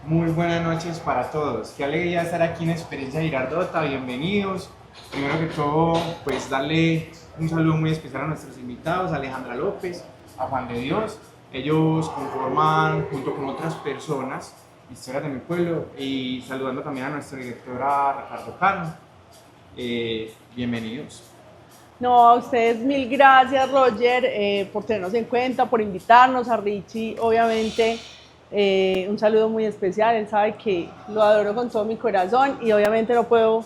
Muy buenas noches para todos. Qué alegría estar aquí en Experiencia Girardota. Bienvenidos. Primero que todo, pues darle un saludo muy especial a nuestros invitados, a Alejandra López, a Juan de Dios. Ellos conforman, junto con otras personas, Historias de mi Pueblo, y saludando también a nuestra directora Ricardo Cano. Bienvenidos. No, a ustedes mil gracias, Roger, por tenernos en cuenta, por invitarnos, a Richie, obviamente, un saludo muy especial. Él sabe que lo adoro con todo mi corazón y obviamente no puedo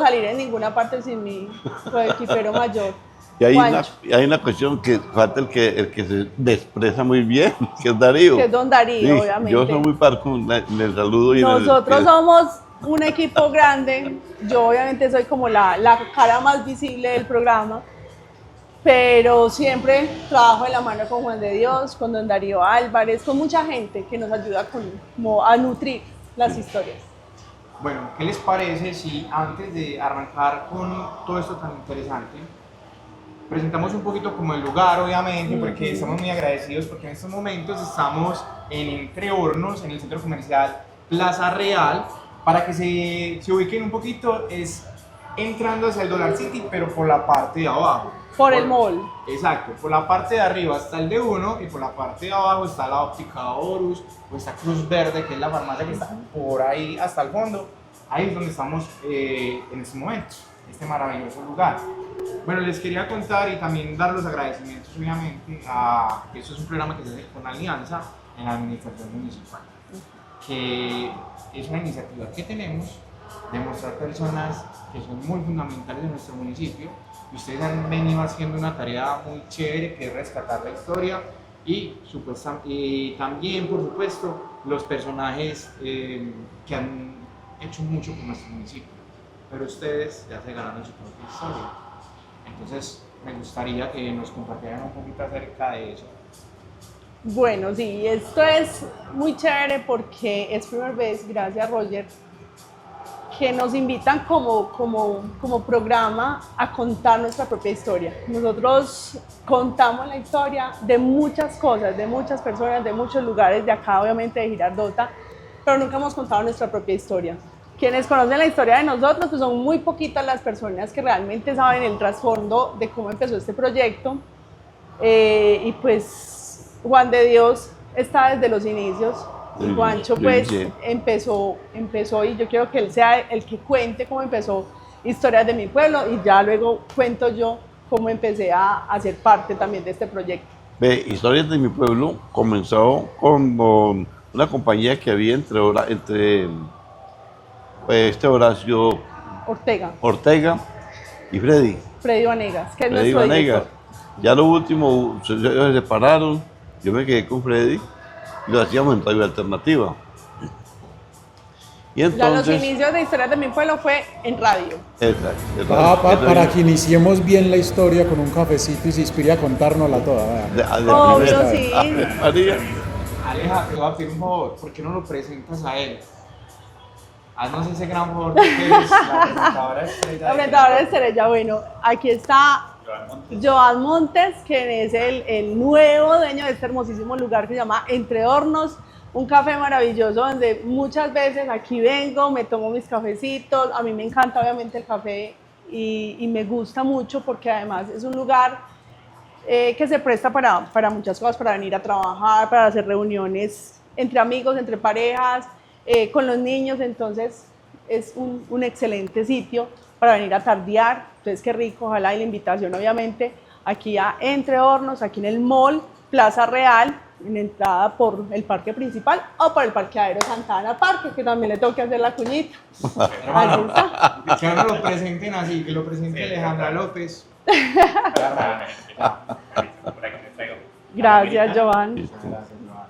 salir en ninguna parte sin mi coequipero mayor, Y Juancho, hay una cuestión que falta el que se expresa muy bien, que es Darío. que es Don Darío, Sí, yo soy obviamente. muy parco en el saludo y Nosotros somos un equipo grande, yo obviamente soy como la cara más visible del programa, pero siempre trabajo de la mano con Juan de Dios, con Don Darío Álvarez, con mucha gente que nos ayuda como a nutrir las historias. Bueno, ¿qué les parece si antes de arrancar con todo esto tan interesante, presentamos un poquito como el lugar, obviamente, porque estamos muy agradecidos porque en estos momentos estamos en Entre Hornos, en el centro comercial Plaza Real, para que se ubiquen un poquito, es entrando hacia el Dollar City, pero por la parte de abajo. Por el mall. Exacto, por la parte de arriba está el D1 y por la parte de abajo está la óptica Horus, o está Cruz Verde, que es la farmacia que está por ahí hasta el fondo. Ahí es donde estamos en este momento, este maravilloso lugar. Bueno, les quería contar y también dar los agradecimientos, obviamente, a que esto es un programa que se hace con Alianza en la Administración Municipal, que es una iniciativa que tenemos de mostrar personas que son muy fundamentales en nuestro municipio. Y ustedes han venido haciendo una tarea muy chévere, que es rescatar la historia y también, por supuesto, los personajes que han hecho mucho por nuestro municipio. Pero ustedes ya se ganaron su propia historia. Entonces, me gustaría que nos compartieran un poquito acerca de eso. Bueno, sí, esto es muy chévere porque es primera vez, gracias Roger, que nos invitan como programa a contar nuestra propia historia. Nosotros contamos la historia de muchas cosas, de muchas personas, de muchos lugares de acá, obviamente de Girardota, pero nunca hemos contado nuestra propia historia. Quienes conocen la historia de nosotros, pues son muy poquitas las personas que realmente saben el trasfondo de cómo empezó este proyecto. Y pues Juan de Dios está desde los inicios. Y Juancho pues empezó y yo quiero que él sea el que cuente cómo empezó Historias de mi Pueblo y ya luego cuento yo cómo empecé a ser parte también de este proyecto. Ve, Historias de mi Pueblo comenzó con una compañía que había entre este Horacio Ortega y Freddy Vanegas, que es Freddy nuestro Vanegas. director. Ya lo último, se separaron, yo me quedé con Freddy y lo hacíamos en Radio Alternativa. Y Ya los entonces, inicios de Historias de mi Pueblo fue en radio. Para que iniciemos bien la historia con un cafecito y se inspire a contárnosla toda. Obvio, sí. María. Aleja, te voy a pedir un favor, ¿por qué no lo presentas a él? Haznos ese gran favor, porque eres la presentadora estrella. La presentadora estrella, bueno, aquí está Joan Montes, quien es el nuevo dueño de este hermosísimo lugar que se llama Entre Hornos, un café maravilloso donde muchas veces aquí vengo, me tomo mis cafecitos. A mí me encanta obviamente el café y me gusta mucho porque además es un lugar que se presta para muchas cosas, para venir a trabajar, para hacer reuniones entre amigos, entre parejas, con los niños. Entonces es un excelente sitio para venir a tardear. Entonces qué rico, ojalá, y la invitación obviamente aquí a Entre Hornos, aquí en el mall Plaza Real, en entrada por el parque principal o por el parqueadero Santana Parque, que también le tengo que hacer la cuñita. Ahí está. Que no lo presenten así, que lo presente Alejandra López. Gracias, Joan. Gracias, Joan.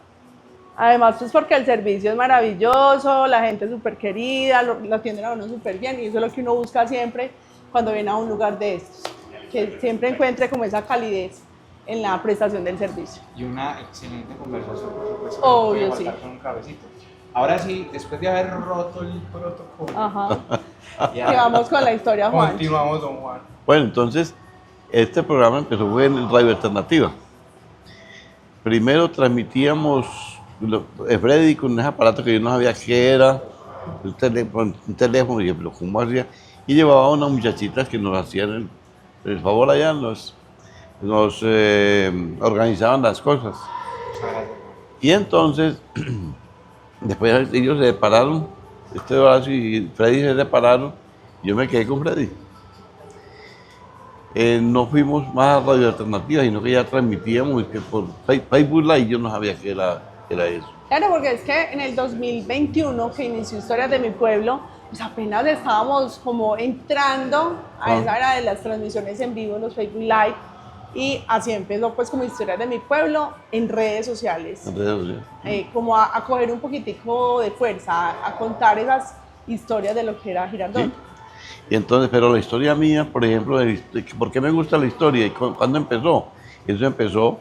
Además, pues porque el servicio es maravilloso, la gente es súper querida, lo atienden a uno súper bien y eso es lo que uno busca siempre cuando viene a un lugar de estos, que siempre encuentre como esa calidez en la prestación del servicio. Y una excelente conversación, por supuesto. Obvio, no puede faltar sí. con un cafecito. Ahora sí, después de haber roto el protocolo, Ajá. ya Que vamos con la historia, Juan. continuamos, don Juan. Bueno, entonces, este programa empezó fue en Radio Alternativa. Primero transmitíamos Freddy con ese aparato que yo no sabía qué era, un teléfono, y yo, pero ¿cómo hacía? Y llevaba a unas muchachitas que nos hacían el favor allá, nos organizaban las cosas. Y entonces, después ellos se separaron, Horacio y Freddy se separaron, yo me quedé con Freddy. No fuimos más a Radio Alternativa, sino que ya transmitíamos que por Facebook Live, yo no sabía qué era eso. Claro, porque es que en el 2021, que inició Historias de mi Pueblo, pues apenas estábamos como entrando a esa era de las transmisiones en vivo, los Facebook Live, y así empezó pues como Historias de mi Pueblo en redes sociales. En redes sociales. Como a coger un poquitico de fuerza, a contar esas historias de lo que era Girardot. Sí. Y entonces, pero la historia mía, por ejemplo, ¿por qué me gusta la historia y cuándo empezó? Eso empezó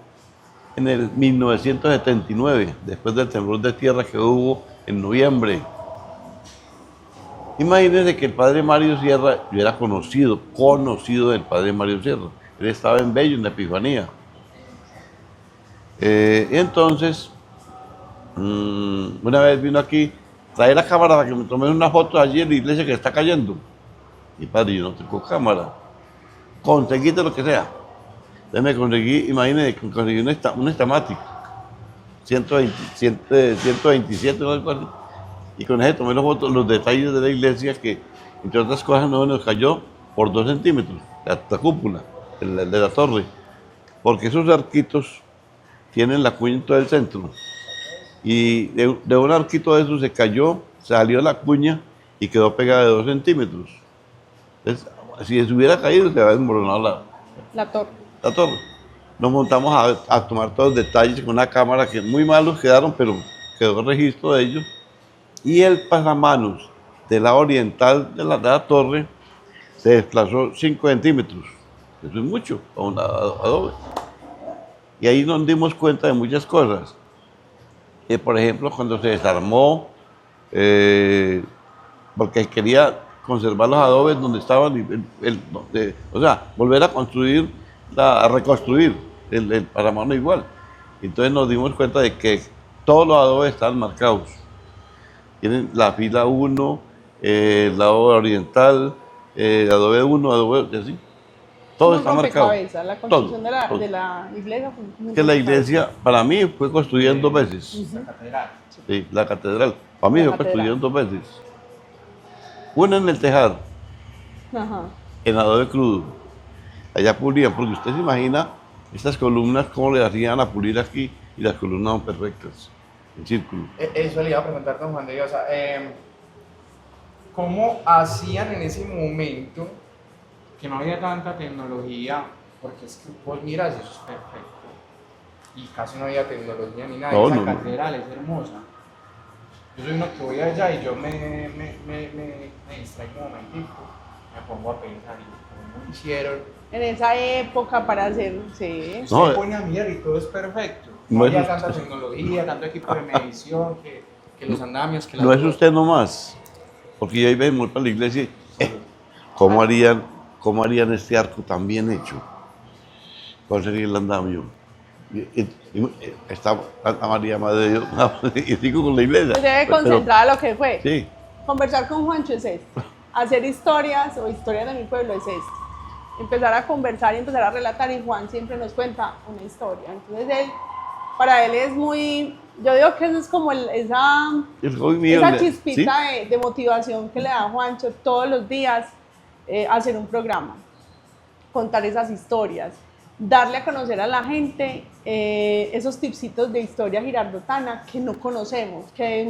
en el 1979, después del temblor de tierra que hubo en noviembre. Imagínense que el padre Mario Sierra, yo era conocido del padre Mario Sierra. Él estaba en Bello, en la Epifanía. Entonces, una vez vino aquí, trae la cámara para que me tome una foto allí en la iglesia que está cayendo. Y padre, yo no tengo cámara. Conseguiste lo que sea. Entonces me conseguí, imagínense, conseguí un Stamatic 127 o algo así. Y con ese tomé los detalles de la iglesia que, entre otras cosas, no nos cayó por 2 centímetros, la cúpula de la torre. Porque esos arquitos tienen la cuña en todo el centro. Y de un arquito de esos se cayó, salió la cuña y quedó pegada de 2 centímetros. Entonces, si se hubiera caído, se había desmoronado La torre. la torre. Nos montamos a tomar todos los detalles con una cámara que muy malos quedaron, pero quedó registro de ellos. Y el pasamanos del lado oriental de la torre se desplazó 5 centímetros. Eso es mucho para un adobe. Y ahí nos dimos cuenta de muchas cosas. Por ejemplo, cuando se desarmó, porque quería conservar los adobes donde estaban, o sea, volver a construir, a reconstruir el pasamano igual. Entonces nos dimos cuenta de que todos los adobes estaban marcados. Tienen la fila 1, el lado oriental, adobe 1, adobe así. Todo está marcado. La construcción Todo. de la iglesia. Que la iglesia, para mí, fue construida en 2 veces. La catedral. Sí, la catedral. Para mí La fue construida en catedral. 2 veces. Una en el tejar, Ajá. en adobe crudo. Allá pulían, porque usted se imagina estas columnas, cómo le hacían a pulir aquí, y las columnas son perfectas, en círculo. Eso le iba a preguntar, don Juan de Dios. ¿Cómo hacían en ese momento que no había tanta tecnología? Porque es que vos miras, eso es perfecto. Y casi no había tecnología ni nada. No, Esa no. catedral es hermosa. Yo soy uno que voy allá y yo me distraigo un momentico, me pongo a pensar y cómo hicieron. En esa época para hacer, sí. No, Se pone a mirar y todo es perfecto. no No es había usted. tanta tecnología, tanto equipo de medición, que los andamios, que las No es cosas. usted nomás, porque yo iba a ir para la iglesia y, ¿cómo harían este arco tan bien hecho? ¿Cuál sería el andamio? Y está Santa María, Madre de Dios, y sigo con la iglesia. Se debe Pero- concentrar a lo que fue. Sí, Conversar con Juancho es esto. Hacer historias o historias de mi pueblo es esto. Empezar a conversar y empezar a relatar, y Juan siempre nos cuenta una historia. Entonces para él es muy, yo digo que eso es como esa el hobby mío. esa ¿sí? chispita de motivación que le da a Juancho todos los días, hacer un programa, contar esas historias, darle a conocer a la gente esos tipsitos de historia girardotana que no conocemos, que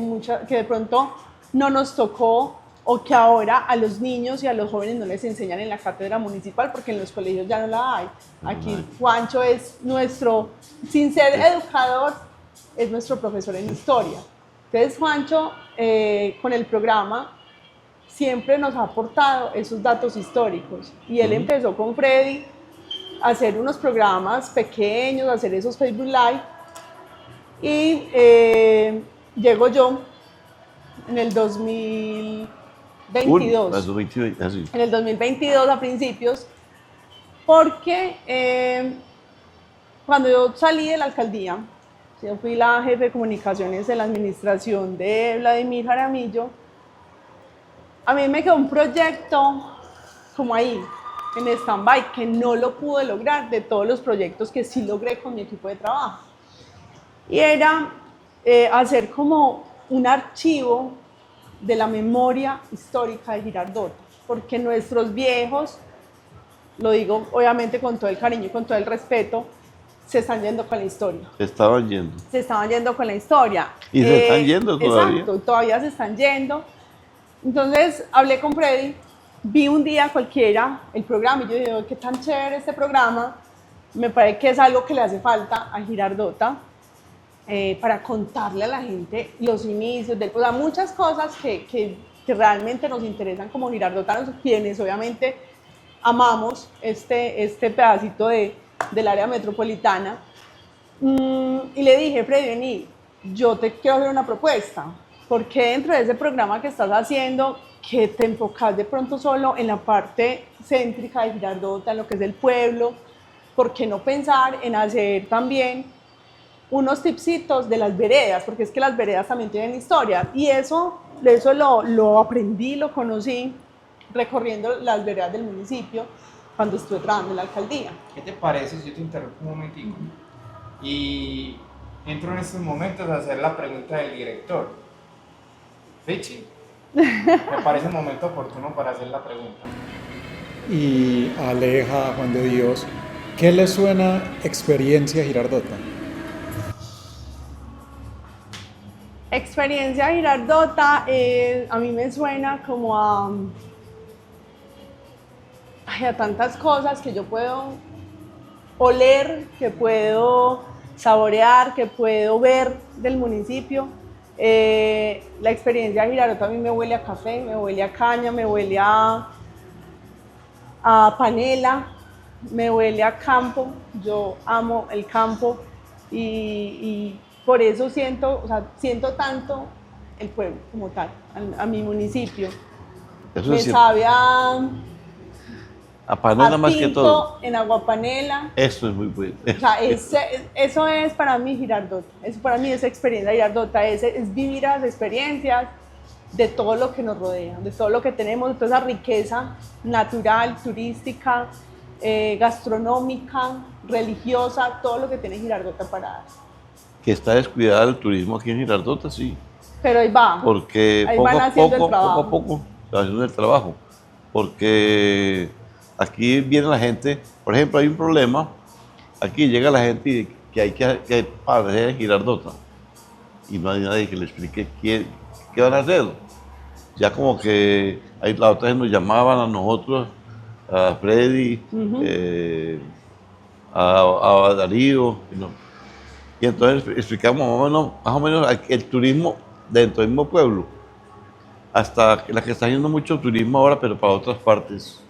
de pronto no nos tocó, o que ahora a los niños y a los jóvenes no les enseñan en la cátedra municipal, porque en los colegios ya no la hay. Aquí Juancho es nuestro, sin ser educador, es nuestro profesor en historia. Entonces Juancho, con el programa, siempre nos ha aportado esos datos históricos. Y él empezó con Freddy a hacer unos programas pequeños, a hacer esos Facebook Live. Y llego yo en el 2022. Así. En el 2022 a principios, porque cuando yo salí de la alcaldía, Yo fui la jefe de comunicaciones en la administración de Vladimir Jaramillo. A mí me quedó un proyecto como ahí, en stand-by, que no lo pude lograr de todos los proyectos que sí logré con mi equipo de trabajo. Y era hacer como un archivo de la memoria histórica de Girardota, porque nuestros viejos, lo digo obviamente con todo el cariño y con todo el respeto, se están yendo con la historia. Se estaban yendo. Se estaban yendo con la historia. Y se están yendo todavía. Exacto, todavía se están yendo. Entonces hablé con Freddy, vi un día cualquiera el programa y yo digo, qué tan chévere este programa, me parece que es algo que le hace falta a Girardota para contarle a la gente los inicios, o sea, muchas cosas que realmente nos interesan como girardotanos, quienes obviamente amamos este pedacito del área metropolitana. Y le dije, Freddy, vení, yo te quiero hacer una propuesta, porque dentro de ese programa que estás haciendo, que te enfocas de pronto solo en la parte céntrica de Girardota, en lo que es el pueblo, ¿por qué no pensar en hacer también unos tipsitos de las veredas? Porque es que las veredas también tienen historia, y eso lo aprendí, lo conocí recorriendo las veredas del municipio cuando estuve trabajando en la alcaldía. ¿Qué te parece si yo te interrumpo un momentico y entro en estos momentos a hacer la pregunta del director? Richie, me parece un momento oportuno para hacer la pregunta. Y Aleja, Juan de Dios, ¿qué le suena experiencia Girardota? Experiencia Girardota, a mí me suena como a tantas cosas que yo puedo oler, que puedo saborear, que puedo ver del municipio. La experiencia de Girardota a mí me huele a café, me huele a caña, me huele a panela, me huele a campo. Yo amo el campo y por eso siento tanto el pueblo como tal, a mi municipio. Eso Me es cierto. sabe A panela a más que tinto todo. en aguapanela. Esto es muy bueno. O sea, eso es para mí Girardota, eso para mí es experiencia Girardota, es vivir las experiencias de todo lo que nos rodea, de todo lo que tenemos, de toda esa riqueza natural, turística, gastronómica, religiosa, todo lo que tiene Girardota para dar. Que está descuidado el turismo aquí en Girardota, sí. Pero ahí va, Porque ahí poco van a haciendo el poco, trabajo. poco a poco, está haciendo el trabajo. Porque aquí viene la gente, por ejemplo, hay un problema, aquí llega la gente y que hay que aparecer en Girardota. Y no hay nadie que le explique qué van a hacer. Ya como que ahí la otra vez nos llamaban a nosotros, a Freddy, a Darío, y entonces explicamos más o menos el turismo dentro del mismo pueblo, hasta la que está haciendo mucho turismo ahora, pero para otras partes.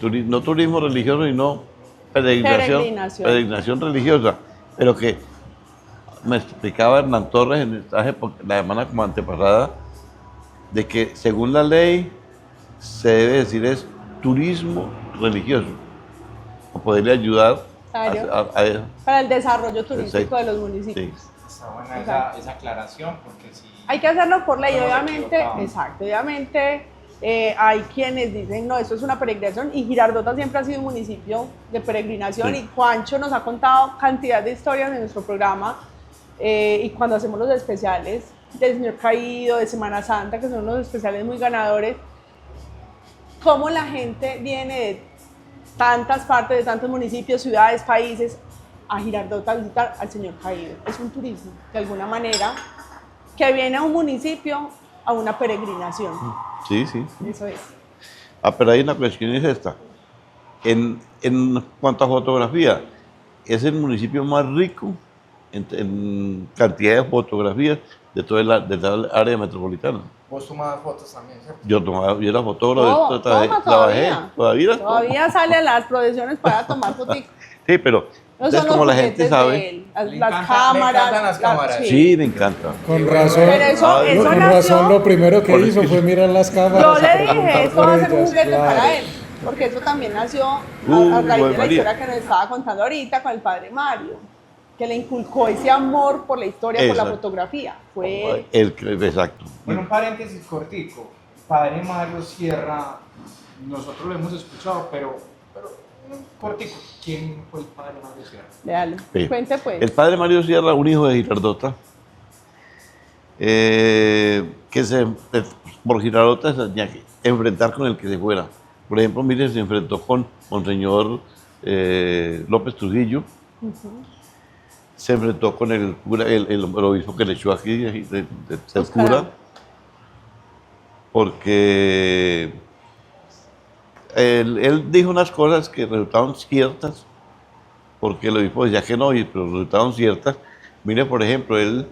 No turismo religioso, sino peregrinación religiosa, pero que me explicaba Hernán Torres en esta época, la semana como antepasada, de que según la ley se debe decir es turismo religioso, para poderle ayudar Claro. a eso. Para el desarrollo turístico Exacto. de los municipios. Sí. Está buena Exacto. esa aclaración, porque si... Hay que hacerlo por ley, No nos obviamente, equivocamos. exacto, obviamente hay quienes dicen, no, esto es una peregrinación, y Girardota siempre ha sido un municipio de peregrinación, Sí. y Juancho nos ha contado cantidad de historias en nuestro programa, y cuando hacemos los especiales del Señor Caído, de Semana Santa, que son unos especiales muy ganadores, cómo la gente viene de tantas partes, de tantos municipios, ciudades, países, a Girardota a visitar al Señor Caído. Es un turismo, de alguna manera, que viene a un municipio a una peregrinación. Sí, sí. Eso es. Pero hay una cuestión, es esta. En cuanto a fotografía, es el municipio más rico en cantidad de fotografías de toda el área metropolitana. Vos tomabas fotos también, ¿cierto? Yo era fotógrafo, Toma, trabajé, todavía. Todavía sale a las procesiones para tomar fotos. Sí, pero entonces como la gente sabe. Le Las encanta- cámaras. le encantan las cámaras. Sí, me encanta. Con razón, Pero eso con nació- razón lo primero que Por hizo eso- fue mirar las Yo cámaras. le a dije, preguntar esto por va a ser un ellas, juguete claro. para él, porque eso también nació a Uy, raíz de la María. historia que nos estaba contando ahorita con el padre Mario, que le inculcó ese amor por la historia, por la Exacto. fotografía. Fue Exacto. Bueno, un paréntesis cortico. Padre Mario Sierra, nosotros lo hemos escuchado, pero cortico. ¿Quién fue el padre Mario Sierra? Léalo. Sí. Cuente pues. El padre Mario Sierra, un hijo de Girardota, por Girardota se tenía que enfrentar con el que se fuera. Por ejemplo, mire, se enfrentó con Monseñor López Trujillo, se enfrentó con el cura, el obispo que le echó aquí, del Oscar. cura, porque él dijo unas cosas que resultaron ciertas, porque el obispo decía que no, pero resultaron ciertas. Mire, por ejemplo, él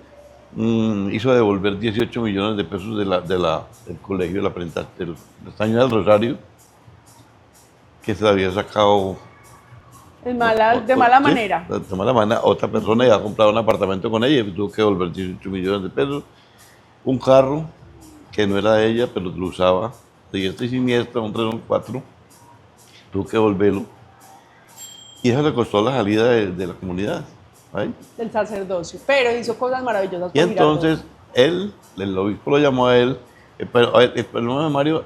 hizo devolver 18 millones de pesos del colegio de la Estaño del Rosario, que se le había sacado de mala sí, manera. de mala manera. Otra persona iba a comprar un apartamento con ella y tuvo que devolver 18 millones de pesos. Un carro que no era de ella, pero lo usaba de diestra y siniestra, un Renault 4, tuvo que devolverlo. Y eso le costó la salida de la comunidad. ¿Ahí? Del sacerdocio. Pero hizo cosas maravillosas. Y por Girardot. entonces el obispo lo llamó a él, pero el problema de Mario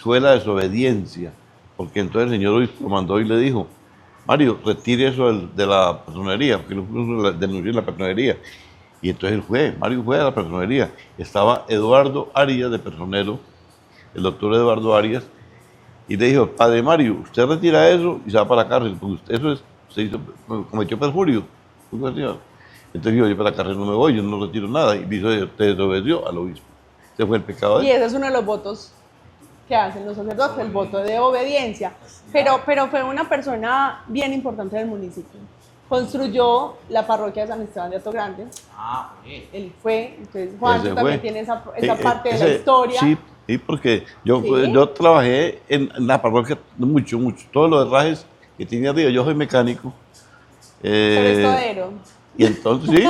fue la desobediencia, porque entonces el señor obispo lo mandó y le dijo: Mario, retire eso de la personería, porque no denunció la personería. Y entonces Mario fue a la personería. Estaba Eduardo Arias de personero, el doctor Eduardo Arias, y le dijo: Padre Mario, usted retira eso y se va para la cárcel, porque cometió perjurio. Entonces dijo: yo para la cárcel no me voy, yo no retiro nada. Y desobedeció al obispo. Ese fue el pecado de Y él. ese es uno de los votos que hacen los sacerdotes, el voto de obediencia. Pero fue una persona bien importante del municipio. Construyó la parroquia de San Esteban de Atogrande. Ah, oye. Él fue, entonces Juan Ese también fue. tiene esa parte de la Ese- historia. Sí, sí, porque yo, Sí. yo trabajé en la parroquia mucho. Todo lo de rajes que tenía arriba. Yo soy mecánico. Pero es todero. Y entonces, sí.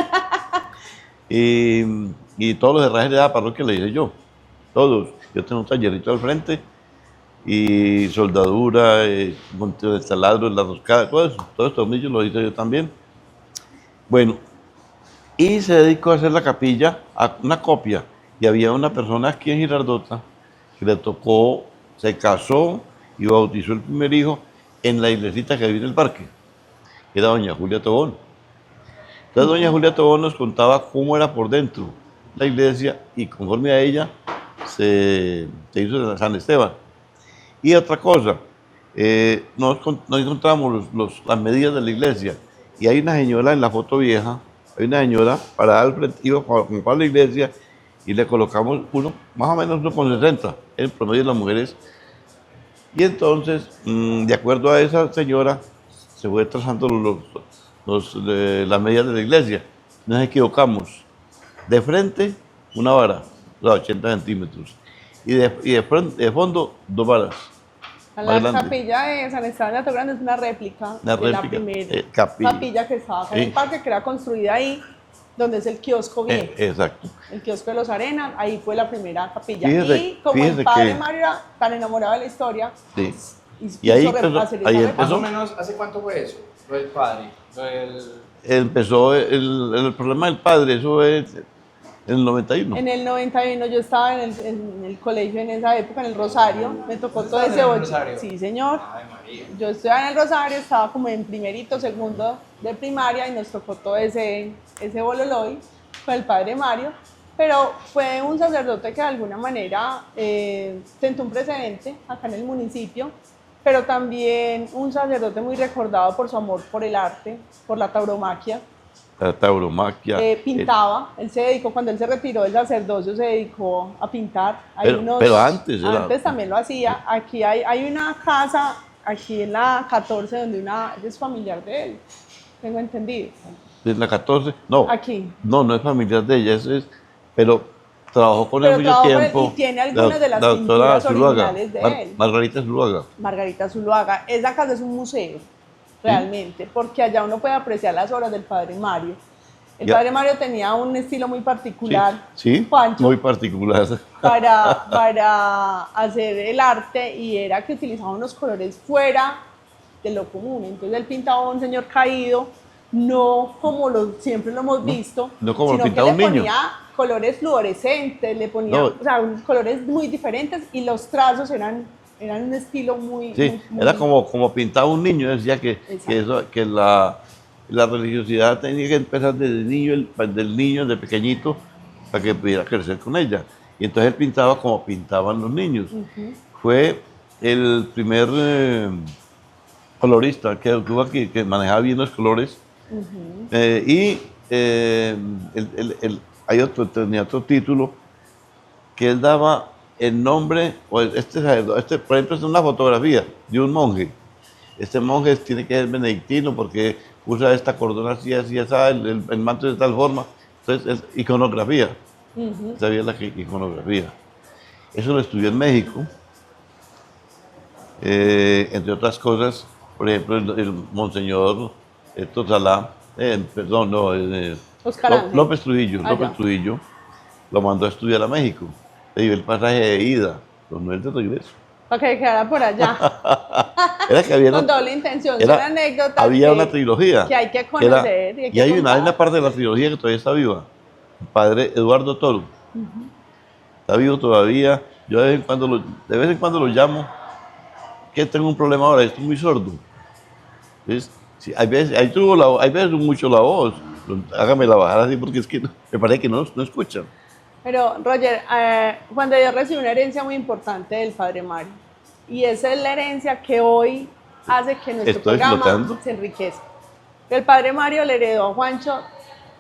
Y todos los herrajes de la parroquia le hice yo. Todos. Yo tengo un tallerito al frente. Y soldadura, monteo de taladros, la roscada, todo eso. Todos estos tornillos los hice yo también. Bueno, y se dedicó a hacer la capilla, a una copia. Y había una persona aquí en Girardota que le tocó, se casó y bautizó el primer hijo en la iglesita que vive en el parque, que era doña Julia Tobón. Entonces doña Julia Tobón nos contaba cómo era por dentro la iglesia y conforme a ella se hizo San Esteban. Y otra cosa, nos encontramos las medidas de la iglesia y hay una señora en la foto vieja, hay una señora parada al frente, iba para la iglesia y le colocamos más o menos 1,60, el promedio de las mujeres. Y entonces, de acuerdo a esa señora, se fue trazando las medidas de la iglesia. Nos equivocamos. De frente, una vara, o sea, 80 centímetros. Y de fondo, 2 varas. La más grande. capilla de San Esteban de Atogrande es una réplica Una de la réplica, primera capilla. capilla que estaba acá en el Sí. parque, que era construida ahí, donde es el kiosco viejo. Exacto. El kiosco de los Arenas, ahí fue la primera capilla. Fíjese- y como fíjese el padre que- Mario era tan enamorado de la historia, Sí. quiso Y ahí hacer empezó- esa ahí réplica. Más o empezó. menos, ¿hace cuánto fue eso? Lo del padre. Lo del... Empezó el problema del padre, eso es en el 91. En el 91 yo estaba en el colegio en esa época, en el Rosario, me tocó todo ¿Estabas ese en el boche. Rosario? Sí, señor. Ay, María. Yo estudiaba en el Rosario, estaba como en primerito, segundo de primaria y nos tocó todo ese bololoy con el padre Mario, pero fue un sacerdote que de alguna manera sentó un precedente acá en el municipio, pero también un sacerdote muy recordado por su amor por el arte, por la tauromaquia. La tauromaquia. Pintaba, él se dedicó, cuando él se retiró del sacerdocio, se dedicó a pintar. Hay Pero antes era- Antes también lo hacía. Aquí hay una casa, aquí en la 14, donde es familiar de él, tengo entendido. En la 14, no. Aquí. No es familiar de ella, pero trabajó con él Pero mucho trabajó con él tiempo. y tiene algunas de las la doctora pinturas Zuluaga, originales de él. Margarita Zuluaga. Margarita Zuluaga. Esa casa es un museo, realmente, porque allá uno puede apreciar las obras del padre Mario. El Ya. padre Mario tenía un estilo muy particular, Sí, Juancho, muy particular. para hacer el arte, y era que utilizaba unos colores fuera de lo común. Entonces él pintaba a un señor caído no como siempre lo hemos visto, no como lo sino que pintaba un le niño. ponía colores fluorescentes, le ponía No. o sea, colores muy diferentes y los trazos eran un estilo muy... Sí, muy- era muy- como pintaba un niño, decía que la religiosidad tenía que empezar desde niño, del niño, de pequeñito, para que pudiera crecer con ella. Y entonces él pintaba como pintaban los niños. Fue el primer colorista que tuvo aquí, que manejaba bien los colores. Hay tenía otro título que él daba el nombre, o por ejemplo, es una fotografía de un monje. Este monje tiene que ser benedictino porque usa esta cordona así, así, así, el manto de tal forma. Entonces, es iconografía. Sabía la iconografía. Eso lo estudió en México. Entre otras cosas, por ejemplo, el monseñor Tosalá, perdón, no, Oscar Ángel. López Trujillo, Ah, López ya. Trujillo lo mandó a estudiar a México. Le dio el pasaje de ida, los no el de regreso. Para que quedara por allá. Era que había Con doble intención, son era- anécdotas había que- una trilogía. que hay que era- conocer y hay que hay contar. una parte de la trilogía que todavía está viva. El padre Eduardo Toro. Está vivo todavía. Yo de vez en cuando lo llamo, que tengo un problema ahora, estoy muy sordo. ¿Ves? Sí, hay veces mucho la voz. Hágame la bajar así porque es que me parece que no escuchan. Pero, Roger, Juan de Dios recibió una herencia muy importante del Padre Mario. Y esa es la herencia que hoy hace que nuestro Estoy programa flotando. se enriquezca. El Padre Mario le heredó a Juancho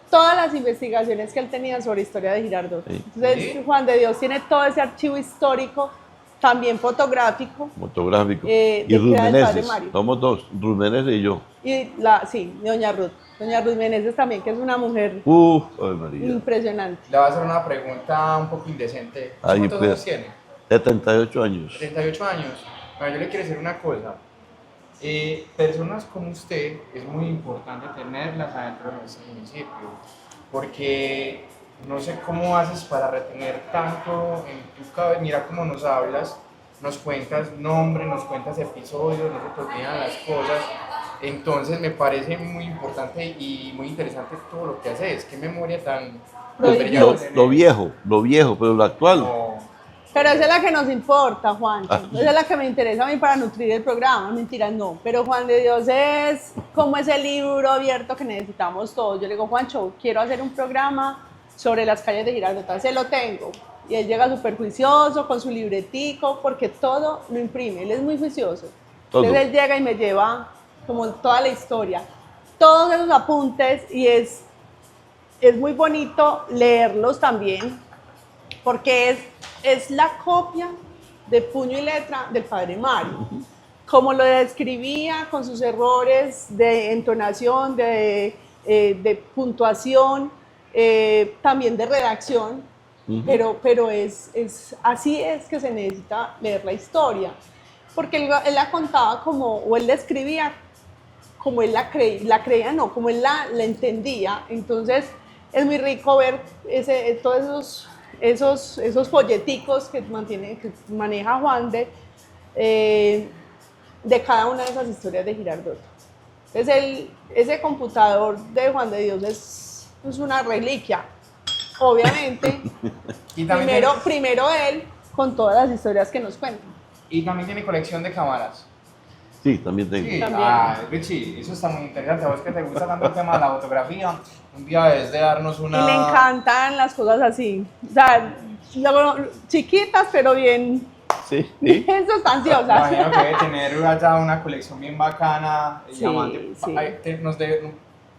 todas las investigaciones que él tenía sobre historia de Girardot. Sí. Entonces, Sí. Juan de Dios tiene todo ese archivo histórico, también fotográfico, Fotográfico. de Y que Ruth era el Padre Meneses. Mario. Somos dos, Ruth Meneses y yo. y doña Ruth. Doña Ruth Meneses también, que es una mujer Ave María. impresionante. Le voy a hacer una pregunta un poco indecente. Ay, ¿Cuántos pues. años tiene? 78 años. 38 años. Bueno, yo le quiero decir una cosa. Personas como usted es muy importante tenerlas adentro de nuestro municipio, porque no sé cómo haces para retener tanto en tu cabeza. Mira cómo nos hablas, nos cuentas nombres, nos cuentas episodios, no se te olvidan las cosas. Entonces me parece muy importante y muy interesante todo lo que haces. Qué memoria tan Prodigiosa. brillante Lo tenés. viejo, pero lo actual. No. Pero esa es la que nos importa, Juancho. Ah. Esa es la que me interesa a mí para nutrir el programa. Mentiras, no. Pero Juan de Dios es como ese libro abierto que necesitamos todos. Yo le digo, Juancho, quiero hacer un programa sobre las calles de Girardot. Se lo tengo. Y él llega súper juicioso, con su libretico, porque todo lo imprime. Él es muy juicioso. Todo. Entonces él llega y me lleva como toda la historia. Todos esos apuntes y es muy bonito leerlos también, porque es la copia de puño y letra del Padre Mario, como lo describía con sus errores de entonación, de puntuación, también de redacción, pero así es que se necesita leer la historia, porque él la contaba como, o él la escribía como él la creía no, como él la entendía. Entonces es muy rico ver todos esos folleticos que maneja Juan de cada una de esas historias de Girardot. Entonces ese computador de Juan de Dios es una reliquia, obviamente. Y también primero él con todas las historias que nos cuenta. Y también tiene colección de cámaras. Sí, también tengo. Sí, También. Richie, eso está muy interesante. A vos que te gusta tanto el tema de la fotografía, un día debes de darnos una... Y le encantan las cosas así, o sea, chiquitas pero bien Sí. bien sustanciosas. Imagino que debe tener allá una colección bien bacana. Sí, Diamante. sí.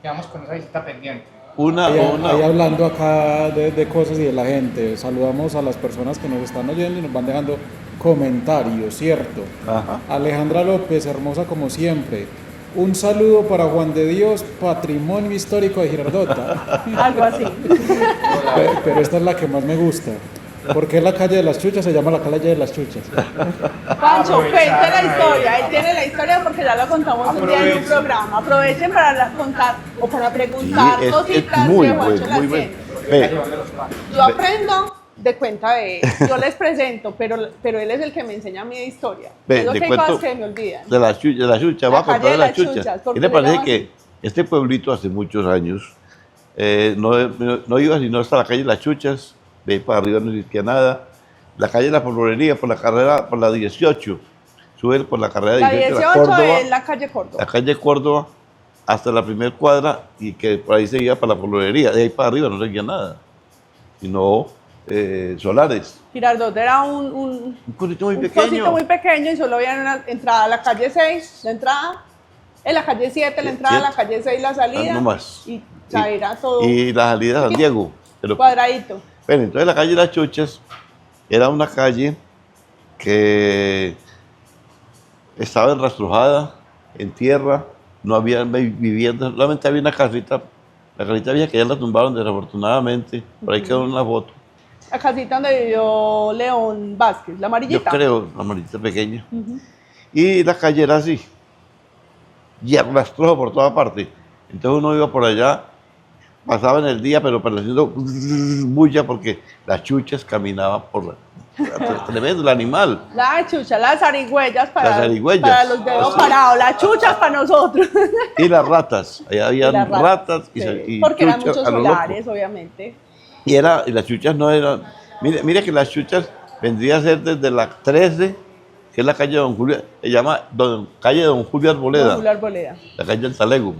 Quedamos con esa visita pendiente. Ahí hablando acá de cosas y de la gente, saludamos a las personas que nos están oyendo y nos van dejando comentarios, ¿cierto? Ajá. Alejandra López, hermosa como siempre. Un saludo para Juan de Dios, patrimonio histórico de Girardota. Algo así. Pero esta es la que más me gusta. ¿Por qué la calle de las chuchas se llama la calle de las chuchas? Pancho, cuente la Aprovecharon historia. ahí. Él tiene la historia porque ya la contamos un día en un Aprovechen. programa. Aprovechen para contar o para preguntar Sí, es cositas muy que Juancho bueno, las muy bueno. tiene. Ve, Yo aprendo de cuenta de él. Yo les presento, pero él es el que me enseña mi historia. Ve, Es lo te que hay cuento cosas que me olvidan. de la chucha, va a La calle contar de de la las chucha. chuchas, ¿por ¿Qué qué te parece se llama Este pueblito hace muchos años no iba sino hasta la calle Las Chuchas, de ahí para arriba no existía nada. La calle La Florería, por la 18, sube por la carrera La 18, 18 Córdoba, es la calle Córdoba. la calle Córdoba, hasta la primer cuadra, y que por ahí se iba para la Florería. De ahí para arriba no seguía nada, sino solares. Girardot era Un pueblito muy un pequeño. cosito muy pequeño y solo había una entrada a la calle 6, la entrada, en la calle 7 la entrada, la calle 6 la salida. No más. Y o sea, era todo Y la salida de San Diego. Pero, cuadradito. bueno, entonces la calle Las Chuchas era una calle que estaba enrastrojada, en tierra, no había viviendas, solamente había una casita. La casita vieja que ya la tumbaron desafortunadamente, por ahí quedó una foto. La casita donde vivió León Vázquez, la Yo amarillita. creo, la amarillita pequeña. Y la calle era así, y arrastrojo por toda parte. Entonces uno iba por allá, pasaba en el día, pero haciendo bulla porque las chuchas caminaban por la... Tremendo el animal. La chucha, las zarigüeyas para, Las zarigüeyas. para los dedos parados, las chuchas para nosotros. Y las ratas, allá había Y las ratas y, sí, y porque eran chuchas muchos a lo loco. solares, obviamente. Y las chuchas no eran... Mire que las chuchas vendría a ser desde la 13, que es la calle Don Julio, se llama calle Don Julio Arboleda, Julio Arboleda. la calle del Talego.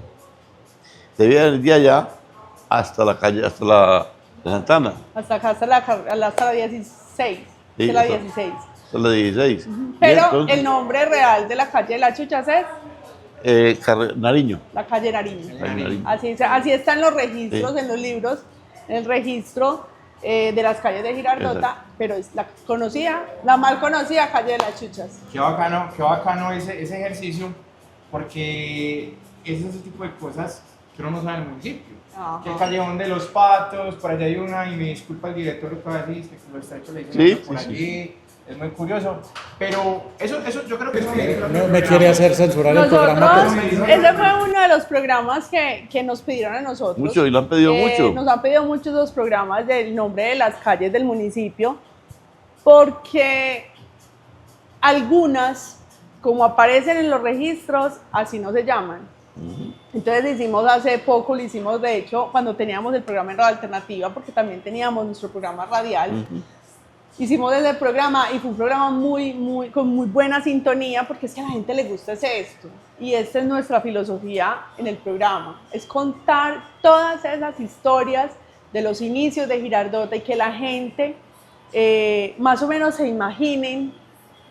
Debía venir de allá hasta la calle, hasta la de Santana, Hasta acá, hasta la 16. Sí, Hasta la hasta- 16. hasta la 16. Y Pero entonces, el nombre real de la calle de las chuchas es Nariño. la calle Nariño. Calle Nariño. Así están los registros Sí. en los libros, en el registro de las calles de Girardota, Exacto. pero es la conocida, la mal conocida calle de las chuchas. Qué bacano ese ejercicio, porque es ese tipo de cosas que uno no sabe en el municipio. Ajá. Que el Callejón de los Patos, por allá hay una, y me disculpa el director lo que va a decir, que lo está hecho le Sí, por sí, allí, es muy curioso, pero eso yo creo que es No me quiere hacer censurar el programa. Nosotros, Pero... ese fue uno de los programas que nos pidieron a nosotros. Mucho, y lo han pedido mucho. Nos han pedido muchos los programas del nombre de las calles del municipio, porque algunas, como aparecen en los registros, así no se llaman. Entonces hicimos hace poco, lo hicimos de hecho cuando teníamos el programa en Radio Alternativa, porque también teníamos nuestro programa radial. Hicimos ese programa y fue un programa con muy buena sintonía, porque es que a la gente le gusta esto. Y esta es nuestra filosofía en el programa, es contar todas esas historias de los inicios de Girardota y que la gente más o menos se imaginen,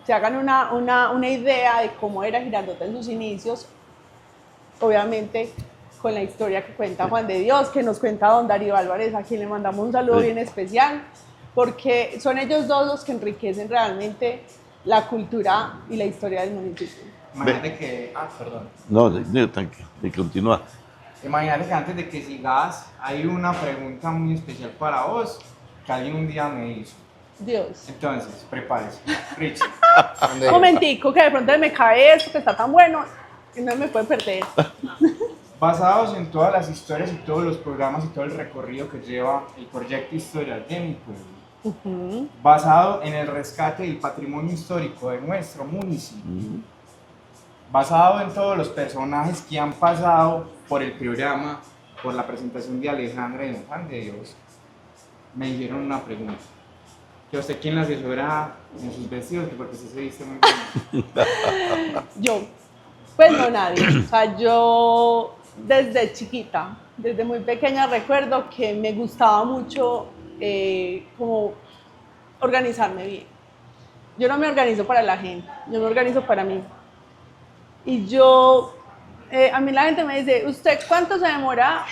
se hagan una idea de cómo era Girardota en sus inicios, obviamente con la historia que cuenta Juan de Dios, que nos cuenta don Darío Álvarez, a quien le mandamos un saludo Sí. bien especial, porque son ellos dos los que enriquecen realmente la cultura y la historia del municipio. Imagínate que, perdón. No, tranquilo, y continúa. Imagínate que antes de que sigas, hay una pregunta muy especial para vos que alguien un día me hizo. Dios. Entonces, prepárese. Richie. Un momentico, que de pronto me cae esto, que está tan bueno, y no me puede perder. Basados en todas las historias y todos los programas y todo el recorrido que lleva el proyecto Historias de mi pueblo, basado en el rescate del patrimonio histórico de nuestro municipio, basado en todos los personajes que han pasado por el programa, por la presentación de Alejandra y don Juan de Dios, me hicieron una pregunta. ¿Que a usted quién la asesora en sus vestidos? Que porque usted se viste muy bien. Yo, pues no nadie. O sea, yo desde chiquita, desde muy pequeña recuerdo que me gustaba mucho como organizarme bien. Yo no me organizo para la gente, yo me organizo para mí. Y yo, a mí la gente me dice, ¿usted cuánto se demora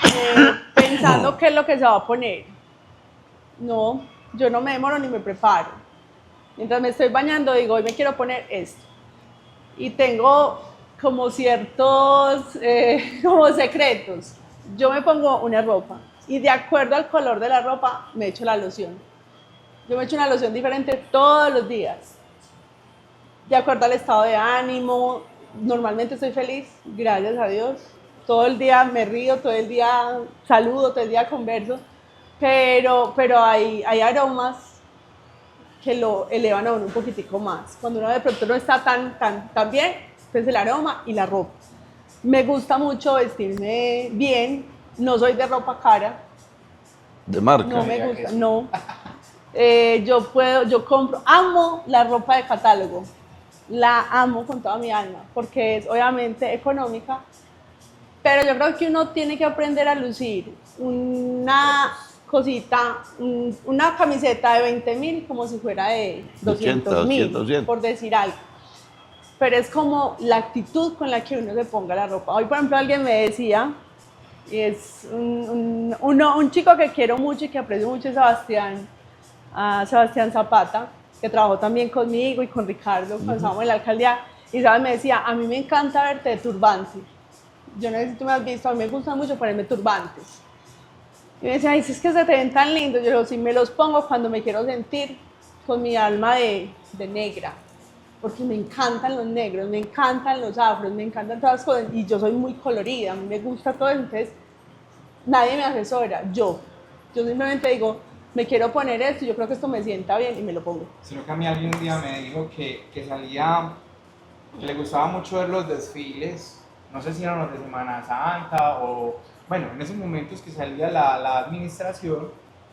pensando qué es lo que se va a poner? No, yo no me demoro ni me preparo. Mientras me estoy bañando digo, hoy me quiero poner esto. Y tengo como ciertos como secretos. Yo me pongo una ropa y de acuerdo al color de la ropa me echo la loción. Yo me echo una loción diferente todos los días. De acuerdo al estado de ánimo, normalmente estoy feliz, gracias a Dios. Todo el día me río, todo el día saludo, todo el día converso. Pero hay aromas que lo elevan a uno un poquitico más. Cuando uno de pronto no está tan bien, pues el aroma y la ropa. Me gusta mucho vestirme bien, no soy de ropa cara, De marca. no me Mira gusta, que sí. no. Yo compro, amo la ropa de catálogo, la amo con toda mi alma, porque es obviamente económica, pero yo creo que uno tiene que aprender a lucir una cosita, una camiseta de 20.000 como si fuera de 80, 200.000, 200. por decir algo. Pero es como la actitud con la que uno se ponga la ropa. Hoy, por ejemplo, alguien me decía, y es un chico que quiero mucho y que aprecio mucho, es Sebastián Zapata, que trabajó también conmigo y con Ricardo cuando estábamos en la alcaldía. Y Sabas me decía, a mí me encanta verte de turbante. Yo no sé si tú me has visto, a mí me gusta mucho ponerme turbantes. Y me decía, ay, si es que se te ven tan lindos. Yo digo, sí, me los pongo cuando me quiero sentir con mi alma de negra. Porque me encantan los negros, me encantan los afros, me encantan todas las cosas. Y yo soy muy colorida, a mí me gusta todo eso. Entonces, nadie me asesora, yo. Yo simplemente digo, me quiero poner esto, yo creo que esto me sienta bien y me lo pongo. Sino que a mí alguien un día me dijo que salía, que le gustaba mucho ver los desfiles, no sé si eran los de Semana Santa o, bueno, en esos momentos que salía la administración,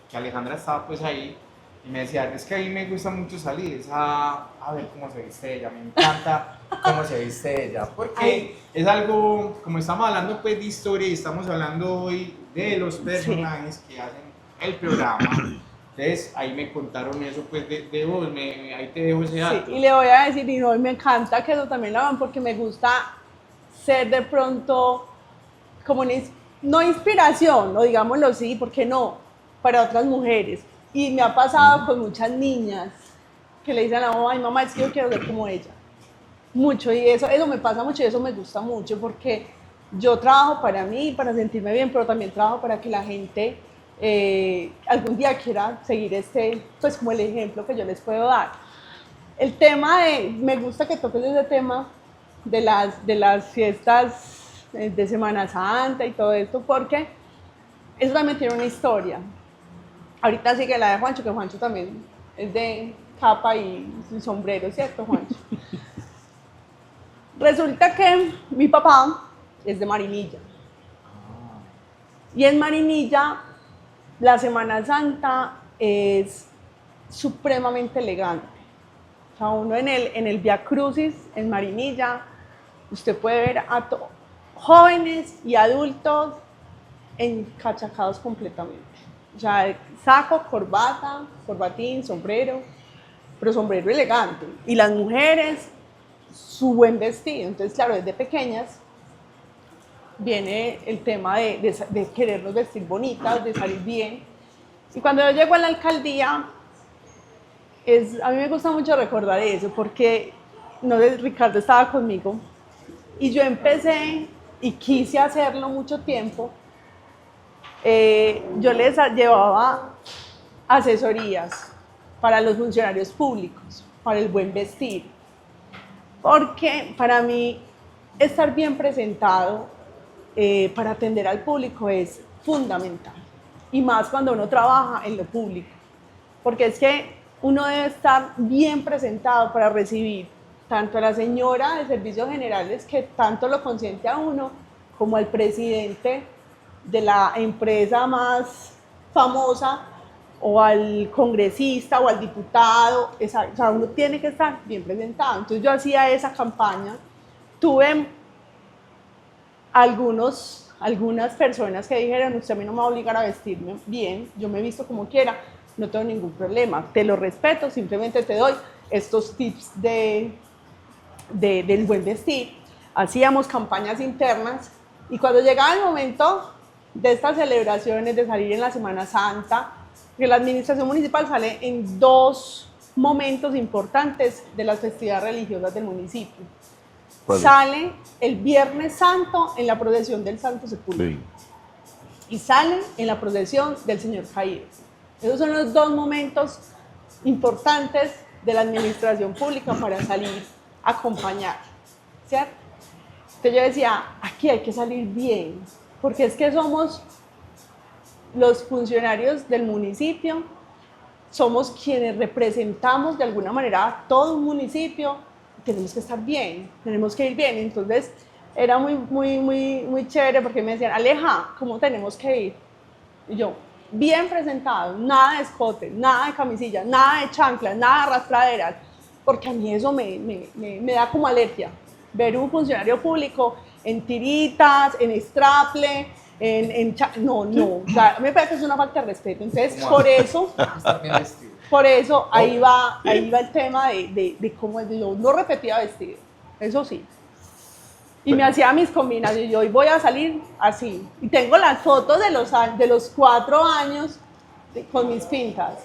que Alejandra estaba pues ahí, y me decía, es que a mí me gusta mucho salir, es a ver cómo se viste ella, me encanta cómo se viste ella, porque Ay. es algo, como estamos hablando pues de historia y estamos hablando hoy de los personajes que hacen el programa. Entonces ahí me contaron eso pues de vos, ahí te dejo ese dato. Sí, y le voy a decir, y no, me encanta que eso también lo hagan porque me gusta ser de pronto como no inspiración, no digámoslo así, porque no, para otras mujeres. Y me ha pasado con muchas niñas que le dicen a la mamá, ay mamá, es que yo quiero ser como ella. Mucho, y eso me pasa mucho y eso me gusta mucho porque yo trabajo para mí, para sentirme bien, pero también trabajo para que la gente algún día quiera seguir pues como el ejemplo que yo les puedo dar. El tema me gusta que toques ese tema de las fiestas de Semana Santa y todo esto, porque eso también tiene una historia. Ahorita sigue la de Juancho, que Juancho también es de capa y sombrero, ¿cierto, Juancho? Resulta que mi papá es de Marinilla. Y en Marinilla la Semana Santa es supremamente elegante. O sea, uno en el Via Crucis, en Marinilla, usted puede ver a jóvenes y adultos encachacados completamente. O sea, saco, corbata, corbatín, sombrero, pero sombrero elegante. Y las mujeres, su buen vestido. Entonces, claro, desde pequeñas viene el tema de querernos vestir bonitas, de salir bien. Y cuando yo llego a la alcaldía, a mí me gusta mucho recordar eso, porque no sé, Ricardo estaba conmigo y yo empecé y quise hacerlo mucho tiempo. Yo les llevaba asesorías para los funcionarios públicos, para el buen vestir, porque para mí estar bien presentado para atender al público es fundamental, y más cuando uno trabaja en lo público, porque es que uno debe estar bien presentado para recibir tanto a la señora de servicios generales que tanto lo consiente a uno, como al presidente de la empresa más famosa, o al congresista o al diputado. O sea, uno tiene que estar bien presentado. Entonces yo hacía esa campaña. Tuve algunas personas que dijeron, usted a mí no me va a obligar a vestirme bien, yo me he visto como quiera, no tengo ningún problema, te lo respeto, simplemente te doy estos tips del buen vestir. Hacíamos campañas internas, y cuando llegaba el momento de estas celebraciones, de salir en la Semana Santa, que la administración municipal sale en 2 momentos importantes de las festividades religiosas del municipio. Sale el Viernes Santo en la procesión del Santo Sepulcro, sí, y sale en la procesión del Señor Caído. Esos son los 2 momentos importantes de la administración pública para salir a acompañar, ¿cierto? Entonces yo decía, aquí hay que salir bien, porque es que somos los funcionarios del municipio, somos quienes representamos de alguna manera a todo un municipio, tenemos que estar bien, tenemos que ir bien. Entonces era muy chévere porque me decían, Aleja, ¿cómo tenemos que ir? Y yo, bien presentado, nada de escote, nada de camisilla, nada de chanclas, nada de arrastraderas, porque a mí eso me da como alergia. Ver un funcionario público en tiritas, en straple, no, o sea, me parece que es una falta de respeto. Entonces, Estar bien vestido. por eso ahí va el tema de cómo yo no repetía vestido, eso sí. Y me hacía mis combinaciones, yo hoy voy a salir así. Y tengo las fotos de los 4 años con mis pintas.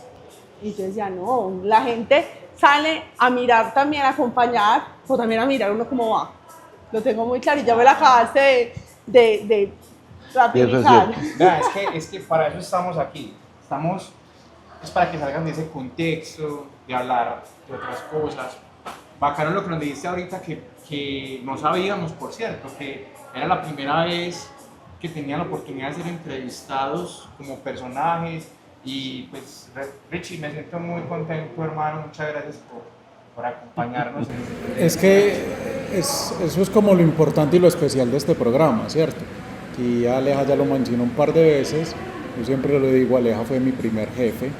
Y yo decía, no, la gente sale a mirar también, a acompañar, o también a mirar uno cómo va. Lo tengo muy claro y ya me lo acabaste de ratificar. Vea, es que para eso estamos aquí. Estamos es para que salgan de ese contexto, de hablar de otras cosas. Bacano lo que nos dijiste ahorita, que no sabíamos, por cierto, que era la primera vez que tenían la oportunidad de ser entrevistados como personajes. Y pues, Richie, me siento muy contento, hermano. Muchas gracias por acompañarnos. Es que eso es como lo importante y lo especial de este programa, ¿cierto? Y Aleja ya lo mencionó un par de veces. Yo siempre lo digo, Aleja fue mi primer jefe.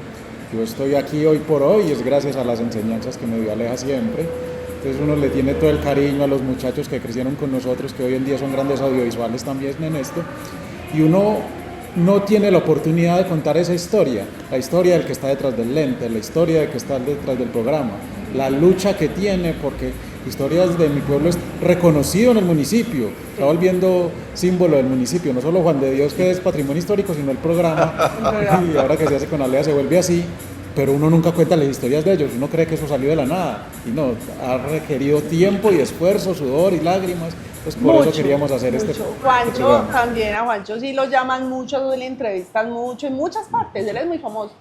Yo estoy aquí hoy por hoy y es gracias a las enseñanzas que me dio Aleja siempre. Entonces uno le tiene todo el cariño a los muchachos que crecieron con nosotros, que hoy en día son grandes audiovisuales también en esto. Y uno no tiene la oportunidad de contar esa historia, la historia del que está detrás del lente, la historia del que está detrás del programa, la lucha que tiene, porque Historias de mi pueblo es reconocido en el municipio, está volviendo símbolo del municipio, no solo Juan de Dios, que es patrimonio histórico, sino el programa, y ahora que se hace con Alea se vuelve así, pero uno nunca cuenta las historias de ellos, uno cree que eso salió de la nada, y no, ha requerido tiempo y esfuerzo, sudor y lágrimas, pues por eso queríamos hacer este Juancho programa. también, a Juancho sí lo llaman mucho, le entrevistan mucho, en muchas partes, él es muy famoso,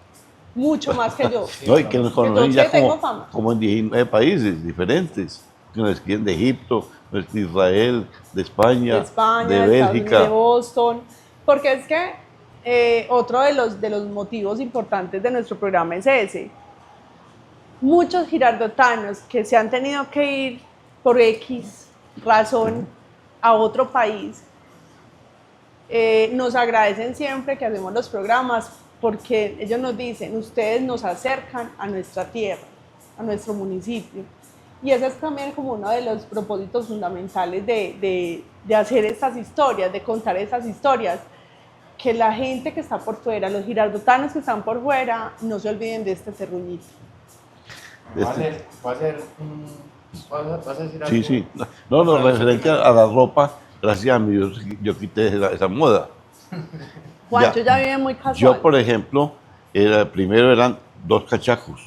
mucho más que yo. No, y que nos conocen ya tengo fama. como en 19 países diferentes. Nos escriben de Egipto, de Israel, de España, de Bélgica. De Boston, porque es que otro de los motivos importantes de nuestro programa es ese. Muchos girardotanos que se han tenido que ir por X razón a otro país, nos agradecen siempre que hacemos los programas porque ellos nos dicen, ustedes nos acercan a nuestra tierra, a nuestro municipio. Y ese es también como uno de los propósitos fundamentales de hacer estas historias, de contar esas historias, que la gente que está por fuera, los girardotanos que están por fuera, no se olviden de este terruñito. ¿Va a decir algo? Sí, sí. No, referente a la ropa, gracias a mí, yo quité esa moda. Juancho ya vive muy casual. Yo, por ejemplo, primero eran dos cachacos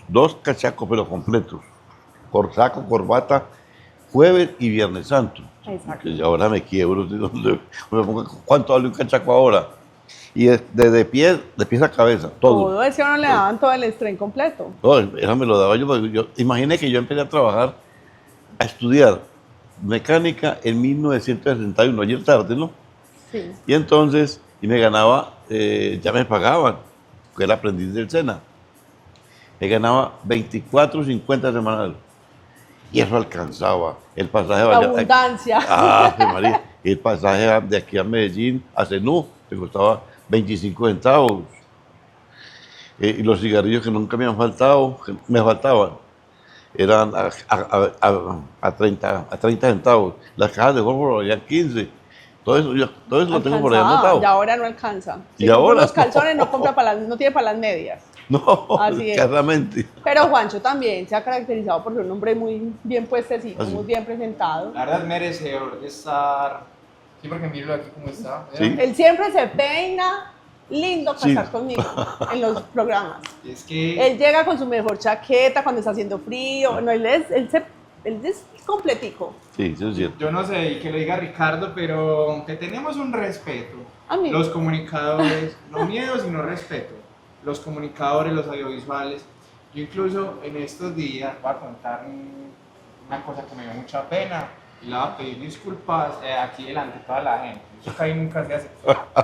pero completos. Saco, corbata, jueves y viernes santo. Exacto. Y ahora me quiebro, ¿cuánto vale un cachaco ahora? Y de pies a cabeza, todo. Todo es que a uno le daban todo el estreno completo. No, eso me lo daba yo, porque imaginé que yo empecé a trabajar, a estudiar mecánica en 1961, ayer tarde, ¿no? Sí. Y entonces, me ganaba, ya me pagaban, porque era aprendiz del SENA. Me ganaba 24.50 semanal. Y eso alcanzaba el pasaje La abundancia. María, el pasaje de aquí a Medellín, a Zenú, me costaba 25 centavos. Y los cigarrillos que nunca me faltaban, eran a 30 centavos. Las cajas de fósforo valían 15. Todo eso lo tengo por ahí anotado. Y ahora no alcanza. Si Y ahora los calzones no compra no tiene para las medias. No, así es. claramente. Pero Juancho también se ha caracterizado por ser un hombre muy bien puestecito, muy bien presentado. La verdad, merecedor de estar. Sí, porque míralo aquí cómo está. Sí. Él siempre se peina, lindo para Sí. estar conmigo en los programas. Y es que. Él llega con su mejor chaqueta cuando está haciendo frío. No, él es completico. Sí, eso es cierto. Yo no sé, y que lo diga Ricardo, pero que tenemos un respeto. A mí. Los comunicadores, no miedo, sino respeto. Los comunicadores, los audiovisuales. Yo incluso en estos días voy a contar una cosa que me dio mucha pena y le voy a pedir disculpas aquí delante de toda la gente. Eso que ahí nunca se hace.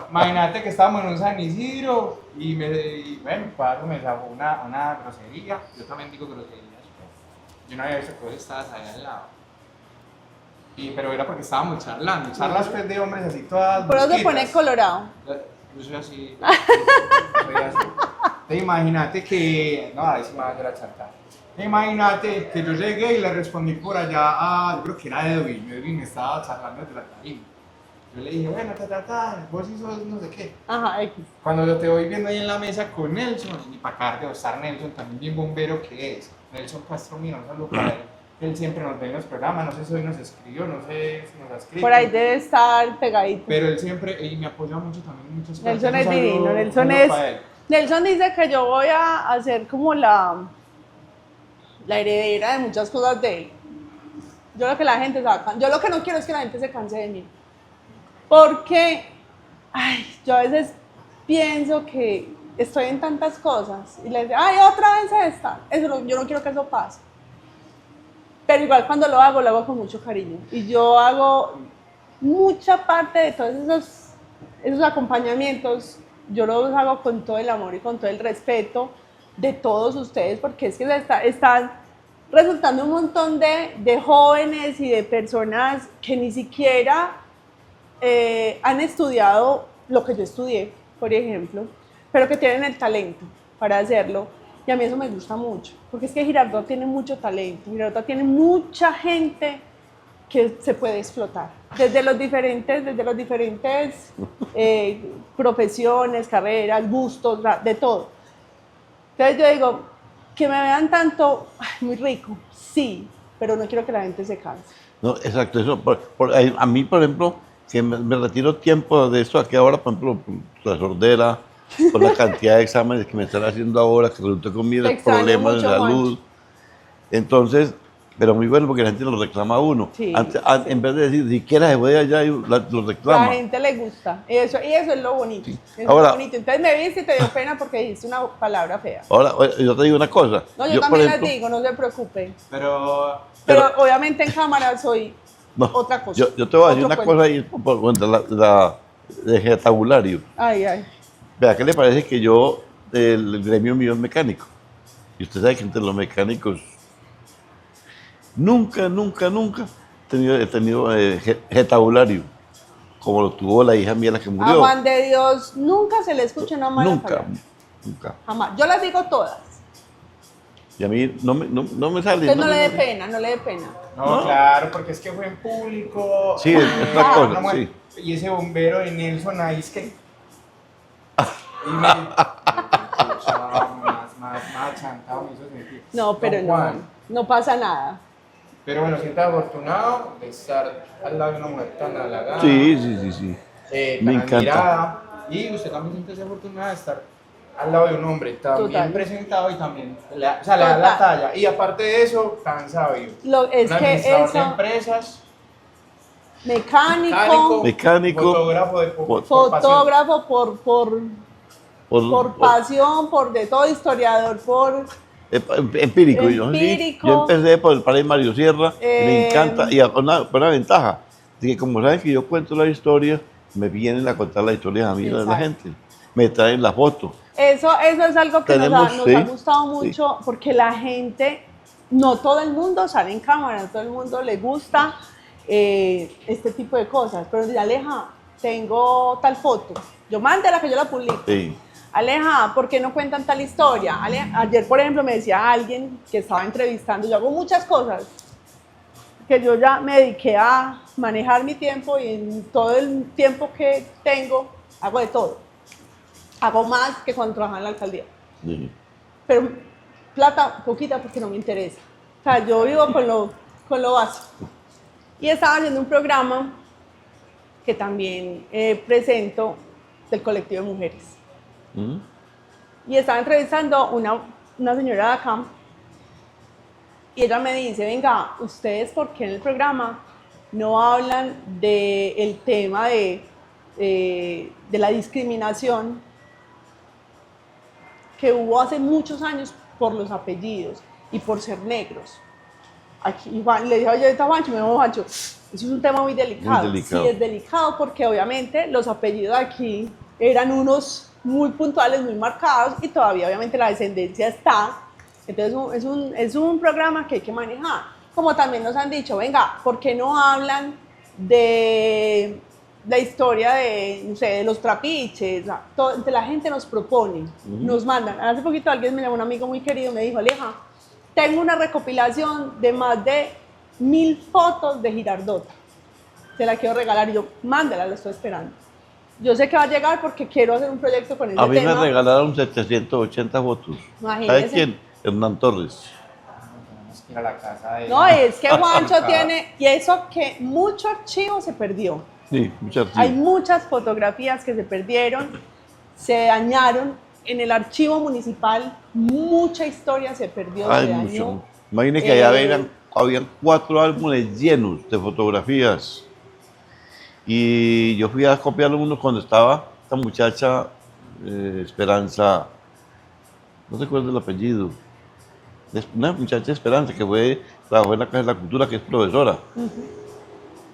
Imagínate que estábamos en un San Isidro y bueno, Pablo me sacó una grosería. Yo también digo groserías. Yo no había visto que vos estabas ahí al lado. pero era porque estábamos charlando. Charlas pues de hombres así todas. Por eso se brusquitas. pone colorado. Yo soy así. Soy así. Te imagínate que. No, ahí sí me va a hacer a chantar. Imagínate que yo llegué y le respondí por allá a. Yo creo que era Edwin. Edwin estaba charlando de la tarima. Yo le dije, bueno, vos sí sos no sé qué. Ajá, X. Cuando yo te voy viendo ahí en la mesa con Nelson, y para acá de estar Nelson, también bien bombero que es. Nelson Castro mío, un saludo para él. Él siempre nos ve en los programas, no sé si hoy nos escribió, no sé si nos ha escrito. Por ahí debe estar pegadito. Pero él siempre, y me apoya mucho también en muchas cosas. Nelson es Un saludo- divino, un Nelson saludo es... para él. Nelson dice que yo voy a hacer como la heredera de muchas cosas de él. Yo lo que la gente saca, yo lo que no quiero es que la gente se canse de mí. Porque, ay, yo a veces pienso que estoy en tantas cosas y les digo, ay, otra vez esta. Yo no quiero que eso pase. Pero igual cuando lo hago con mucho cariño. Y yo hago mucha parte de todos esos acompañamientos, yo los hago con todo el amor y con todo el respeto de todos ustedes, porque es que están resultando un montón de jóvenes y de personas que ni siquiera han estudiado lo que yo estudié, por ejemplo, pero que tienen el talento para hacerlo. Y a mí eso me gusta mucho, porque es que Girardot tiene mucho talento, Girardot tiene mucha gente que se puede explotar, desde los diferentes profesiones, carreras, gustos, de todo. Entonces yo digo, que me vean tanto, ay, muy rico, sí, pero no quiero que la gente se canse. No, exacto, eso. A mí, por ejemplo, que me retiro tiempo de esto aquí ahora, por ejemplo, la sordera, por la cantidad de exámenes que me están haciendo ahora, que resultó con mis Te extraño problemas de mucho, salud. Entonces, pero muy bueno porque la gente lo reclama a uno. Sí, En vez de decir, siquiera se fue allá y lo reclama. La gente le gusta, y eso es lo bonito. Sí. Eso Ahora- es lo bonito. Entonces me viste y te dio pena porque dijiste una palabra fea. Ahora, yo te digo una cosa. No, yo por también ejemplo, les digo, no se preocupen. Pero Pero obviamente en cámara soy no, otra cosa. yo te voy a decir otro una cuento. cosa ahí por cuenta de vocabulario. Ay, ay. Vea, ¿qué le parece que yo, el gremio mío es mecánico? Y usted sabe que entre los mecánicos nunca he tenido vocabulario, como lo tuvo la hija mía, la que A murió. Juan de Dios nunca se le escucha una mala Nunca, palabra. nunca. Jamás. Yo las digo todas. Y a mí no me sale. Entonces no le me dé sale. pena, no le dé pena. no, claro, porque es que fue en público. Sí, es otra cosa, no, sí. Y ese bombero de Nelson ahí es que. Y me. Más chantado me hizo sentir. No, pero Don no, Juan. no pasa nada. Pero bueno, siéntate afortunado de estar al lado de una mujer tan halagada. Sí. Tan Me encanta. admirada. Y usted también siente afortunada de estar al lado de un hombre también Total. presentado y también le da la Total. talla. Y aparte de eso, tan sabio. Es Un que administrador de eso, empresas, mecánico, fotógrafo de por pasión. fotógrafo por pasión, por de todo, historiador, por... Empírico. Empírico. Yo empecé por el Padre Mario Sierra, me encanta, y una ventaja, de que como saben que yo cuento la historia, me vienen a contar la historia a mí, de la Exacto. gente, me traen la foto. Eso es algo que nos Tenemos, ha sí, gustado mucho, porque la gente, no todo el mundo sale en cámara, no todo el mundo le gusta este tipo de cosas, pero dice, Aleja, tengo tal foto, yo mándela que yo la publico. Sí. Aleja, ¿por qué no cuentan tal historia? Ayer, por ejemplo, me decía alguien que estaba entrevistando, yo hago muchas cosas, que yo ya me dediqué a manejar mi tiempo y en todo el tiempo que tengo, hago de todo. Hago más que cuando trabajaba en la alcaldía. Sí. Pero plata, poquita, porque no me interesa. O sea, yo vivo con lo básico. Y estaba haciendo un programa que también presento del colectivo de mujeres. ¿Mm? Y estaba entrevistando una señora de acá. Y ella me dice, venga, ¿ustedes por qué en el programa no hablan del tema de la discriminación que hubo hace muchos años por los apellidos y por ser negros? Aquí, Juan, le dije ahorita a Juancho, me dijo, Juancho, eso es un tema muy delicado. Muy delicado. Sí, es delicado porque obviamente los apellidos aquí eran unos muy puntuales, muy marcados y todavía obviamente la descendencia está. Entonces es un programa que hay que manejar. como también nos han dicho, venga, ¿por qué no hablan de la historia de, no sé, de los trapiches? La gente nos propone, nos mandan. Hace poquito alguien me llamó, un amigo muy querido, me dijo, Aleja, tengo una recopilación de más de 1000 fotos de Girardota. Se la quiero regalar y yo, mándala, la estoy esperando. Yo sé que va a llegar porque quiero hacer un proyecto con ese A mí tema. me regalaron 780 fotos. Imagínese. ¿Sabe quién? Hernán Torres. Tenemos que ir a la casa de No, es que Juancho tiene, y eso que mucho archivo se perdió. Sí, muchas Hay muchas fotografías que se perdieron, se dañaron. En el archivo municipal, mucha historia se perdió, se Hay dañó. mucho. Imagine que allá habían 4 álbumes llenos de fotografías. Y yo fui a copiar uno cuando estaba esta muchacha, Esperanza, no recuerdo el apellido, es una muchacha Esperanza que trabajó en la Casa de la Cultura, que es profesora.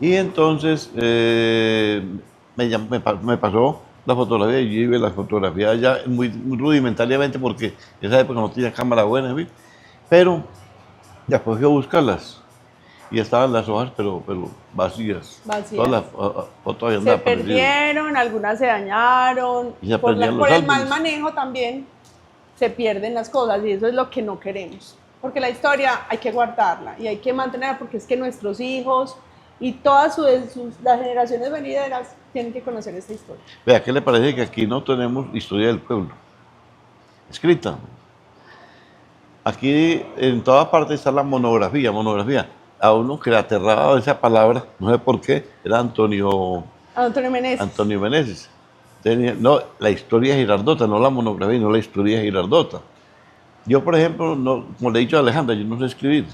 Y entonces me pasó la fotografía y yo vi la fotografía ya muy rudimentariamente porque en esa época no tenía cámara buena, ¿sí? Pero después fui a buscarlas y estaban las hojas pero vacías. Vacías. Todas las fotos habían Se desaparecido. perdieron, algunas se dañaron. Y se Por perdían los el álbumes. mal manejo también se pierden las cosas y eso es lo que no queremos. Porque la historia hay que guardarla y hay que mantenerla porque es que nuestros hijos y todas las generaciones venideras tienen que conocer esta historia. Vea, ¿qué le parece que aquí no tenemos historia del pueblo escrita? Aquí en toda parte está la monografía. A uno que le aterraba esa palabra, no sé por qué, era Antonio Meneses. No, la historia de Girardota, no la monografía, no la historia de Girardota. Yo, por ejemplo, no, como le he dicho a Alejandra, yo no sé escribir.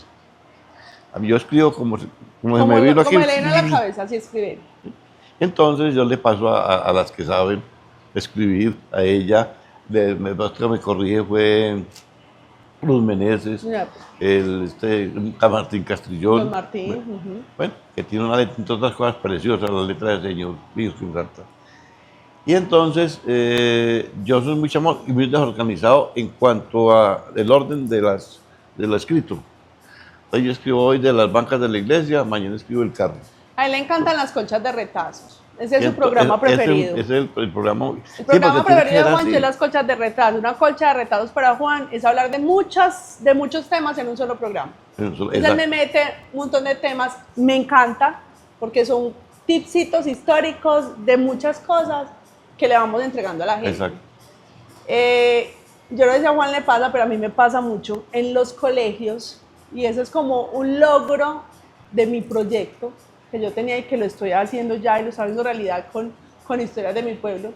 Yo escribo como se me vino aquí. Como le viene a la cabeza, así escribir. Entonces yo le paso a las que saben escribir, a ella, me corrige fue Luz Meneses, Ya, Martín Castrillón. Don Martín. Bueno, que tiene una letra, entre otras cosas preciosas, la letra del señor Virgen Santa. Y entonces yo soy muy desorganizado en cuanto al orden de lo escrito. Entonces yo escribo hoy de las bancas de la iglesia, mañana escribo el carro. A él le encantan las colchas de retazos. Ese es su programa preferido. Ese es el programa. El programa preferido de Juancho así. es las colchas de retazos. Una colcha de retazos para Juan es hablar de muchos temas en un solo programa. Entonces él me mete un montón de temas. Me encanta porque son tipsitos históricos de muchas cosas que le vamos entregando a la gente. Exacto. Yo no sé si a Juan le pasa, pero a mí me pasa mucho en los colegios y eso es como un logro de mi proyecto que yo tenía y que lo estoy haciendo ya y lo estoy haciendo realidad con historias de mi pueblo,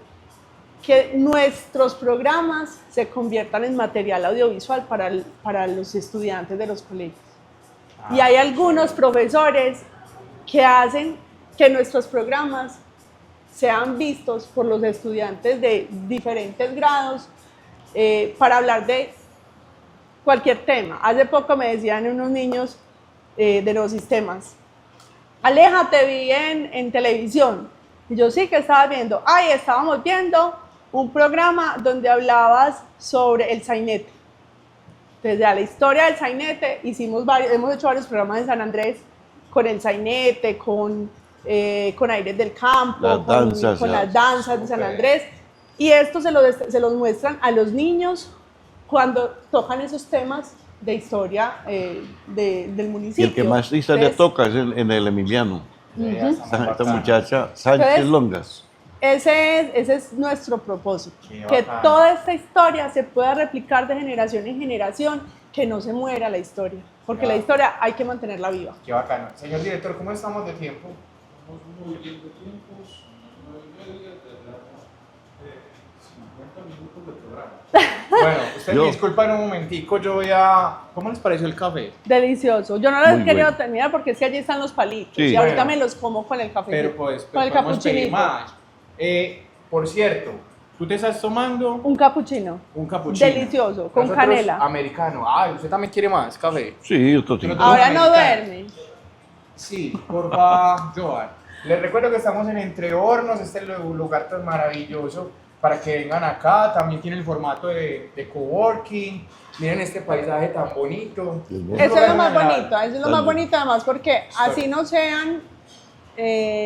que nuestros programas se conviertan en material audiovisual para los estudiantes de los colegios. Y hay algunos profesores que hacen que nuestros programas sean vistos por los estudiantes de diferentes grados para hablar de cualquier tema. Hace poco me decían unos niños de los sistemas, Aleja, te vi en televisión. Y yo sí, que estabas viendo. Estábamos viendo un programa donde hablabas sobre el sainete. Entonces, de la historia del sainete, hemos hecho varios programas en San Andrés con el sainete, con Aires del Campo, con las danzas de San Andrés. Y esto se los muestran a los niños cuando tocan esos temas de historia del municipio. Y el que más historia toca es en el Emiliano. Esta muchacha, Sánchez Longas. Ese es nuestro propósito, que toda esta historia se pueda replicar de generación en generación, que no se muera la historia, porque la historia hay que mantenerla viva. Qué bacano. Señor director, ¿cómo estamos de tiempo? Estamos muy bien de tiempo, son las 9:30, tendremos 50 minutos de programa. Bueno, usted me disculpan un momentico, yo voy a... ¿Cómo les pareció el café? Delicioso. Yo no lo he Muy querido bueno. terminar porque es que allí están los palitos Sí. y ahorita Bueno. me los como con el café. Pero pues con el podemos pedir capuchinito. más. Por cierto, tú te estás tomando Un capuchino. un cappuccino. Delicioso, con Nosotros, canela. Americano. ¿Usted también quiere más café? Sí, otro tipo. Nosotros Ahora no americano. duerme. Sí, porfa, Joan. Les recuerdo que estamos en Entre Hornos, este lugar tan maravilloso para que vengan acá. También tiene el formato de coworking. Miren este paisaje tan bonito. Eso es lo más bonito, eso es lo más bonito además porque así no sean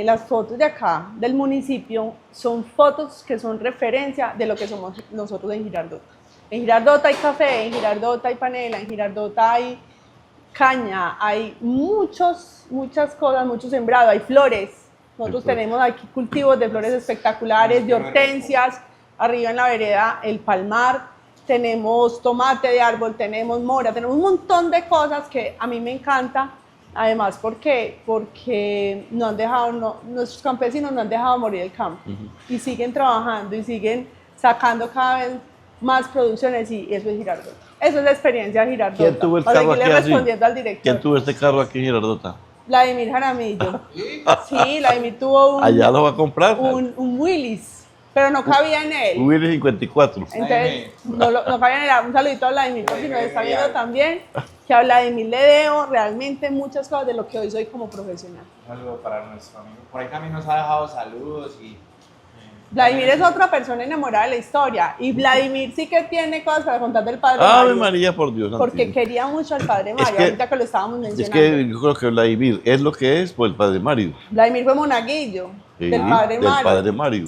las fotos de acá del municipio, son fotos que son referencia de lo que somos nosotros en Girardota. En Girardota hay café, en Girardota hay panela, en Girardota hay caña, hay muchas cosas, mucho sembrado, hay flores. Nosotros tenemos aquí cultivos de flores espectaculares, de hortensias, arriba en la vereda el palmar, tenemos tomate de árbol, tenemos mora, tenemos un montón de cosas que a mí me encanta, además porque no han dejado, nuestros campesinos no han dejado morir el campo y siguen trabajando y siguen sacando cada vez más producciones y eso es Girardota. Eso es la experiencia de Girardota. ¿Quién tuvo el Para carro seguirle aquí así? respondiendo al director. ¿Quién tuvo este carro aquí en Girardota? Vladimir Jaramillo. Sí, Vladimir tuvo Allá lo va a comprar. un Willys, pero no cabía en él. Willy 54. Entonces, no cabía en él. Un saludito a Vladimir, por si nos está viendo también, que a Vladimir le debo realmente muchas cosas de lo que hoy soy como profesional. Un saludo para nuestro amigo. Por ahí también nos ha dejado saludos y... Vladimir es otra persona enamorada de la historia y Vladimir sí que tiene cosas para contar del padre Ave Mario, María, por Dios. porque Santino. quería mucho al padre Mario, que- ahorita que lo estábamos Es mencionando. que yo creo que Vladimir es lo que es por el padre Mario. Vladimir fue monaguillo Sí, del padre Mario. padre Mario.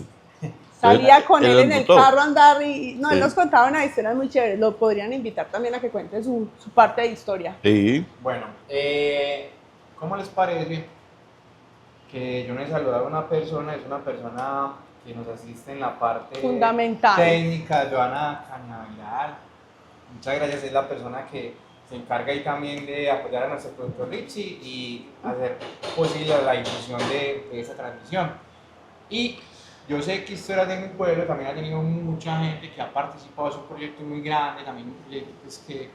Salía con Él él lo en el embutó. carro a andar y no, él Sí. nos contaba unas historias muy chéveres. Lo podrían invitar también a que cuente su parte de historia. Sí. Bueno, ¿cómo les parece que yo no he saludado a una persona? Es una persona que nos asiste en la parte Fundamental. técnica, Joana Cañaveral. Muchas gracias, es la persona que se encarga ahí también de apoyar a nuestro productor Richie y hacer posible la difusión de esa transmisión. Y yo sé que Historias de mi Pueblo también ha tenido mucha gente que ha participado, es un proyecto muy grande, también pues, que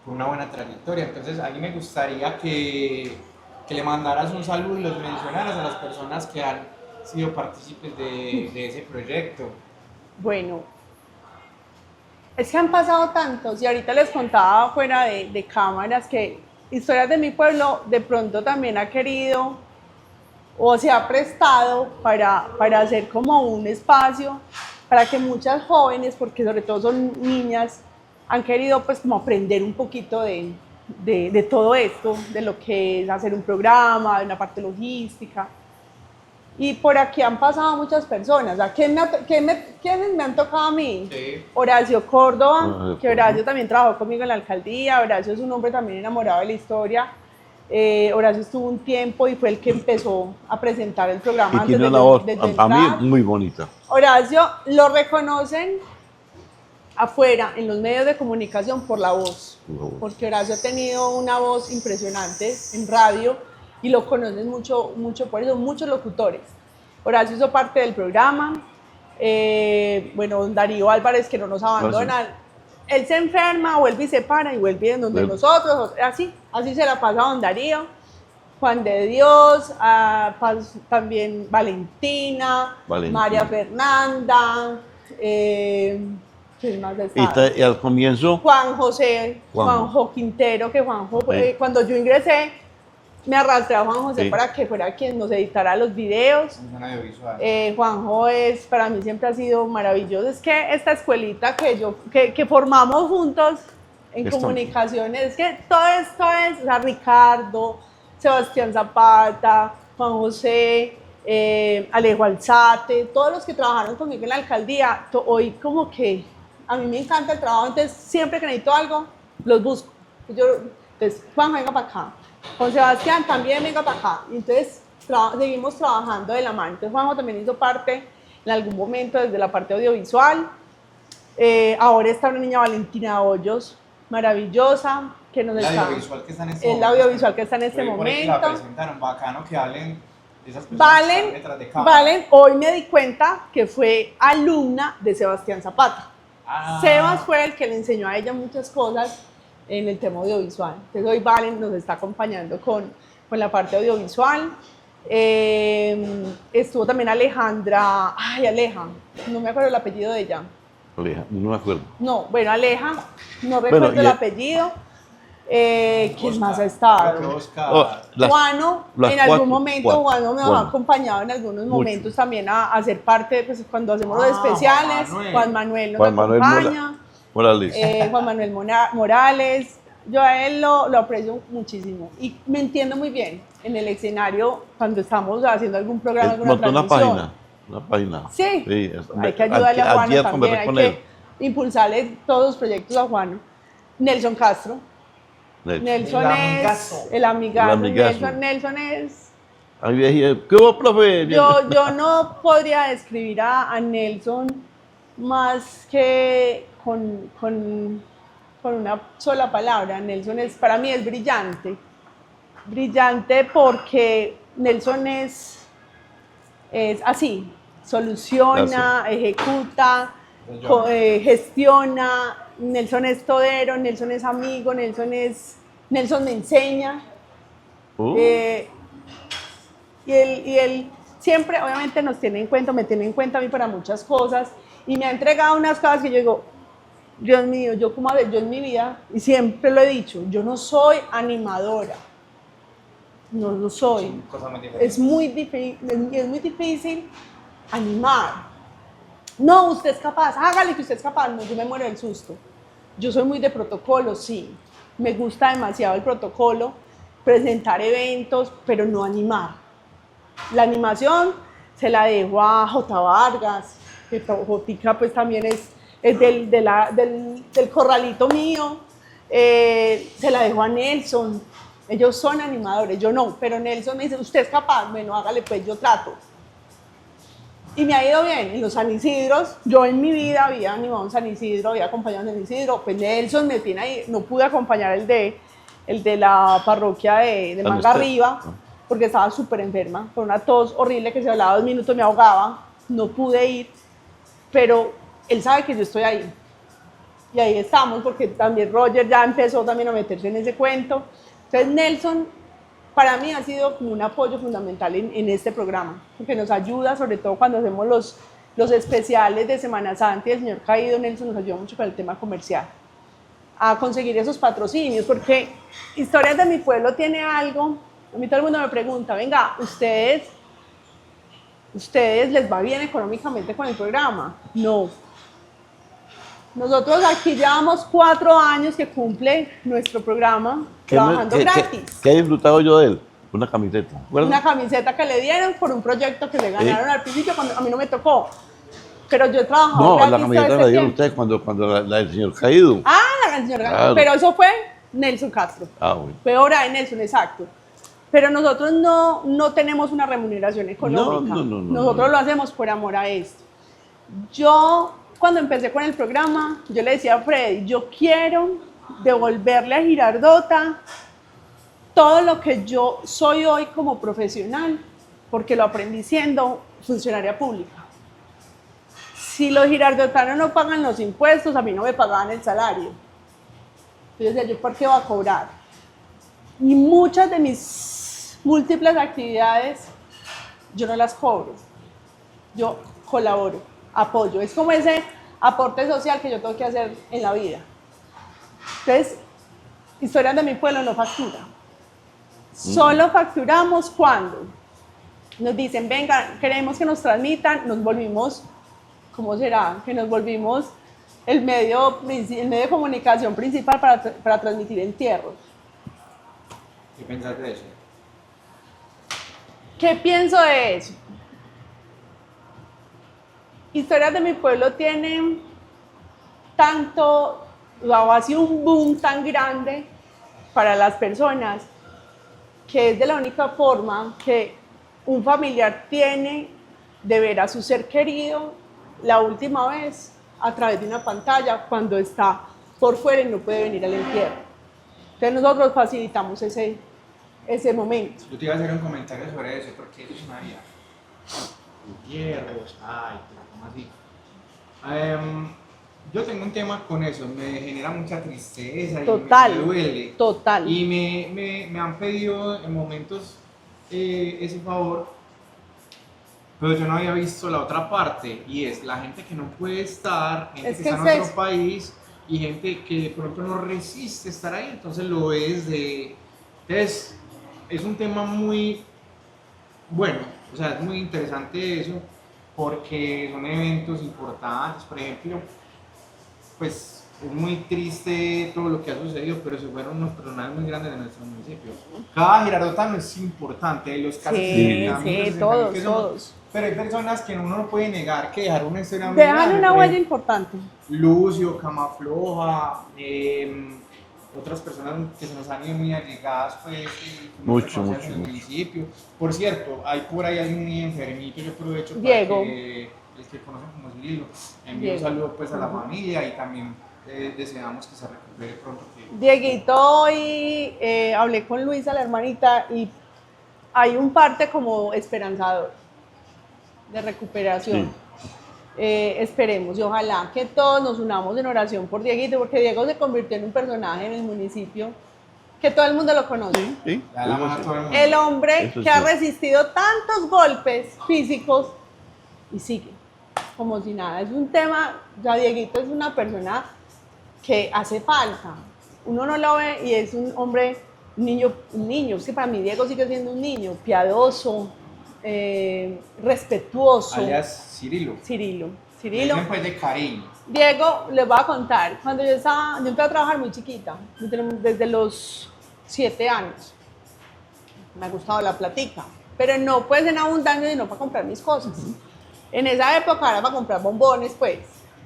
con una buena trayectoria. Entonces, a mí me gustaría que le mandaras un saludo y los mencionaras a las personas que han sido partícipes de ese proyecto. Bueno, es que han pasado tantos y ahorita les contaba fuera de cámaras que Historias de mi Pueblo de pronto también ha querido o se ha prestado para hacer como un espacio para que muchas jóvenes, porque sobre todo son niñas, han querido pues como aprender un poquito de todo esto, de lo que es hacer un programa, de una parte logística. Y por aquí han pasado muchas personas. O sea, ¿quiénes me han tocado a mí? Sí. Horacio Córdoba, Horacio que Horacio también trabajó conmigo en la alcaldía. Horacio es un hombre también enamorado de la historia. Horacio estuvo un tiempo y fue el que empezó a presentar el programa. Y antes tiene de una yo- voz, de yo a mí, entrar. muy bonita. Horacio lo reconocen afuera, en los medios de comunicación, por la voz. Porque Horacio ha tenido una voz impresionante en radio y lo conocen mucho por eso, muchos locutores. Horacio hizo parte del programa. Bueno, don Darío Álvarez, que no nos abandona. Él se enferma, vuelve y se para y vuelve en donde Vuelve. nosotros. Así se la pasa don Darío. Juan de Dios, también Valentina, María Fernanda, ¿quién más está? Y al comienzo, Juan José, Juanjo Quintero, que Juanjo, cuando yo ingresé, me arrastré a Juan José Sí. para que fuera quien nos editara los videos. Un audiovisual. Juanjo para mí siempre ha sido maravilloso. Es que esta escuelita que formamos juntos en Está- comunicaciones, es que todo esto es, o sea, Ricardo, Sebastián Zapata, Juan José, Alejo Alzate, todos los que trabajaron conmigo en la alcaldía, hoy como que a mí me encanta el trabajo, entonces siempre que necesito algo, los busco. Entonces, Juan, venga para acá. Con Sebastián también venga para acá. Y entonces seguimos trabajando de la mano. Entonces Juanjo también hizo parte en algún momento desde la parte audiovisual. Ahora está una niña Valentina Hoyos, maravillosa, que nos El está... audiovisual que está en este El momento. audiovisual que está en este Por ahí que la momento. presentaron, bacano que hablen de esas personas que están detrás de cámara. Valen, hoy me di cuenta que fue alumna de Sebastián Zapata. Ah. Sebas fue el que le enseñó a ella muchas cosas en el tema audiovisual. Entonces hoy Valen nos está acompañando con la parte audiovisual. Estuvo también Aleja, no me acuerdo el apellido de ella. no me acuerdo. No, bueno, Aleja, no recuerdo y- el apellido. ¿Quién más ha estado? Creo que Oscar. Oh, Juano, las en algún cuatro, momento, cuatro, Juano me ha Juano. acompañado en algunos Mucho. momentos también a ser parte, pues cuando hacemos los Ah, especiales, Juan Manuel. Juan Manuel nos Juan Manuel acompaña, Morales. Juan Manuel Morales, yo a él lo aprecio muchísimo y me entiendo muy bien en el escenario cuando estamos haciendo algún programa, Él alguna montó una transmisión. página. Sí, es- hay que ayudarle a Juan ayer también, conversé hay con que él. impulsarle todos los proyectos a Juan. Nelson Castro. Nelson El es amigazo. el amigazo. El amigazo. Nelson es. Ahí dije, ¿qué hubo, profe? Yo no podría describir a Nelson más que con una sola palabra. Nelson es, para mí es brillante. Brillante porque Nelson es así, soluciona, ejecuta, gestiona. Nelson es todero, Nelson es amigo, Nelson me enseña. Y él siempre, obviamente, nos tiene en cuenta, me tiene en cuenta a mí para muchas cosas y me ha entregado unas cosas que yo digo, Dios mío, yo en mi vida, y siempre lo he dicho, yo no soy animadora, no lo soy. Son cosas muy diferentes. Es muy difícil animar. No, usted es capaz, hágale que usted es capaz. No, yo me muero del susto. Yo soy muy de protocolo, sí. Me gusta demasiado el protocolo, presentar eventos, pero no animar. La animación se la dejo a J. Vargas, que Jotica pues también es del corralito mío. Se la dejo a Nelson. Ellos son animadores, yo no, pero Nelson me dice, usted es capaz, bueno, hágale pues, yo trato. Y me ha ido bien en los San Isidros. Yo en mi vida había animado un San Isidro, había acompañado a San Isidro. Pues Nelson me tiene ahí. No pude acompañar el de la parroquia de Manga Arriba, porque estaba súper enferma, con una tos horrible que se hablaba 2 minutos, me ahogaba. No pude ir, pero él sabe que yo estoy ahí. Y ahí estamos, porque también Roger ya empezó también a meterse en ese cuento. Entonces Nelson, para mí ha sido como un apoyo fundamental en este programa, porque nos ayuda, sobre todo cuando hacemos los especiales de Semana Santa y el señor Caído. Nelson nos ayuda mucho con el tema comercial, a conseguir esos patrocinios, porque Historias de mi Pueblo tiene algo. A mí todo el mundo me pregunta, venga, ¿ustedes les va bien económicamente con el programa? No. Nosotros aquí llevamos 4 años que cumple nuestro programa trabajando gratis. ¿Qué he disfrutado yo de él? Una camiseta. ¿Recuerdas? Una camiseta que le dieron por un proyecto que le ganaron al principio, cuando a mí no me tocó. Pero yo he trabajado No, gratis la todo camiseta este la dieron tiempo. ustedes cuando la del señor Caído. Ah, la señora. Claro. Pero eso fue Nelson Castro. Ah, bueno. Fue obra de Nelson, exacto. Pero nosotros no tenemos una remuneración económica. No. Nosotros lo hacemos por amor a esto. Yo, cuando empecé con el programa, yo le decía a Freddy, yo quiero devolverle a Girardota todo lo que yo soy hoy como profesional, porque lo aprendí siendo funcionaria pública. Si los girardotanos no pagan los impuestos, a mí no me pagaban el salario. Yo decía, ¿yo por qué voy a cobrar? Y muchas de mis múltiples actividades, yo no las cobro. Yo colaboro, apoyo. Es como ese aporte social que yo tengo que hacer en la vida. Entonces, Historias de mi Pueblo no factura. Solo facturamos cuando nos dicen, venga, queremos que nos transmitan, nos volvimos, ¿cómo será? Que nos volvimos el medio de comunicación principal para transmitir entierros. ¿Qué piensas de eso? ¿Qué pienso de eso? Historias de mi Pueblo tiene ha sido un boom tan grande para las personas, que es de la única forma que un familiar tiene de ver a su ser querido la última vez a través de una pantalla cuando está por fuera y no puede venir al entierro. Entonces nosotros facilitamos ese momento. Yo te iba a hacer un comentario sobre eso, porque eso es una vida. Entierros, ay, ¿cómo así? Yo tengo un tema con eso, me genera mucha tristeza y Total, me duele. total. Y me han pedido en momentos ese favor, pero yo no había visto la otra parte, y es la gente que no puede estar, gente Es que que está en es otro eso. país, y gente que de pronto no resiste estar ahí, entonces lo ves de... Entonces, es un tema muy bueno, o sea, es muy interesante eso, porque son eventos importantes, por ejemplo, pues es muy triste todo lo que ha sucedido, pero se fueron unos personajes muy grandes de nuestro municipio. Cada girardotano es importante, los casos Sí, de sí, todos, que somos, todos. pero hay personas que uno no puede negar que dejaron una historia muy Dejan grande, una por huella ejemplo, importante. Lucio, Camafloja, otras personas que se nos han ido muy allegadas, pues, que no Mucho, reconocen mucho, en el mucho. municipio. Por cierto, por ahí hay un enfermito, yo aprovecho para Diego. que el que conocen como Cirilo envíe un Diego. saludo pues a la familia y también deseamos que se recupere pronto. Dieguito, hoy hablé con Luisa, la hermanita, y hay un parte como esperanzador de recuperación. Sí. Esperemos y ojalá que todos nos unamos en oración por Dieguito, porque Diego se convirtió en un personaje en el municipio que todo el mundo lo conoce. Sí, Da la eso mano a sí. todo el mundo. El hombre Eso que ha sí. resistido tantos golpes físicos y sigue como si nada. Es un tema, ya Dieguito es una persona que hace falta. Uno no lo ve y es un hombre, un niño, es que para mí Diego sigue siendo un niño, piadoso, respetuoso. Alias Cirilo. Cirilo. Dicen pues de cariño. Diego, les voy a contar, cuando yo empecé a trabajar muy chiquita, desde los 7 años. Me ha gustado la platica, pero no pues en abundancia, sino para comprar mis cosas. En esa época era para comprar bombones, pues,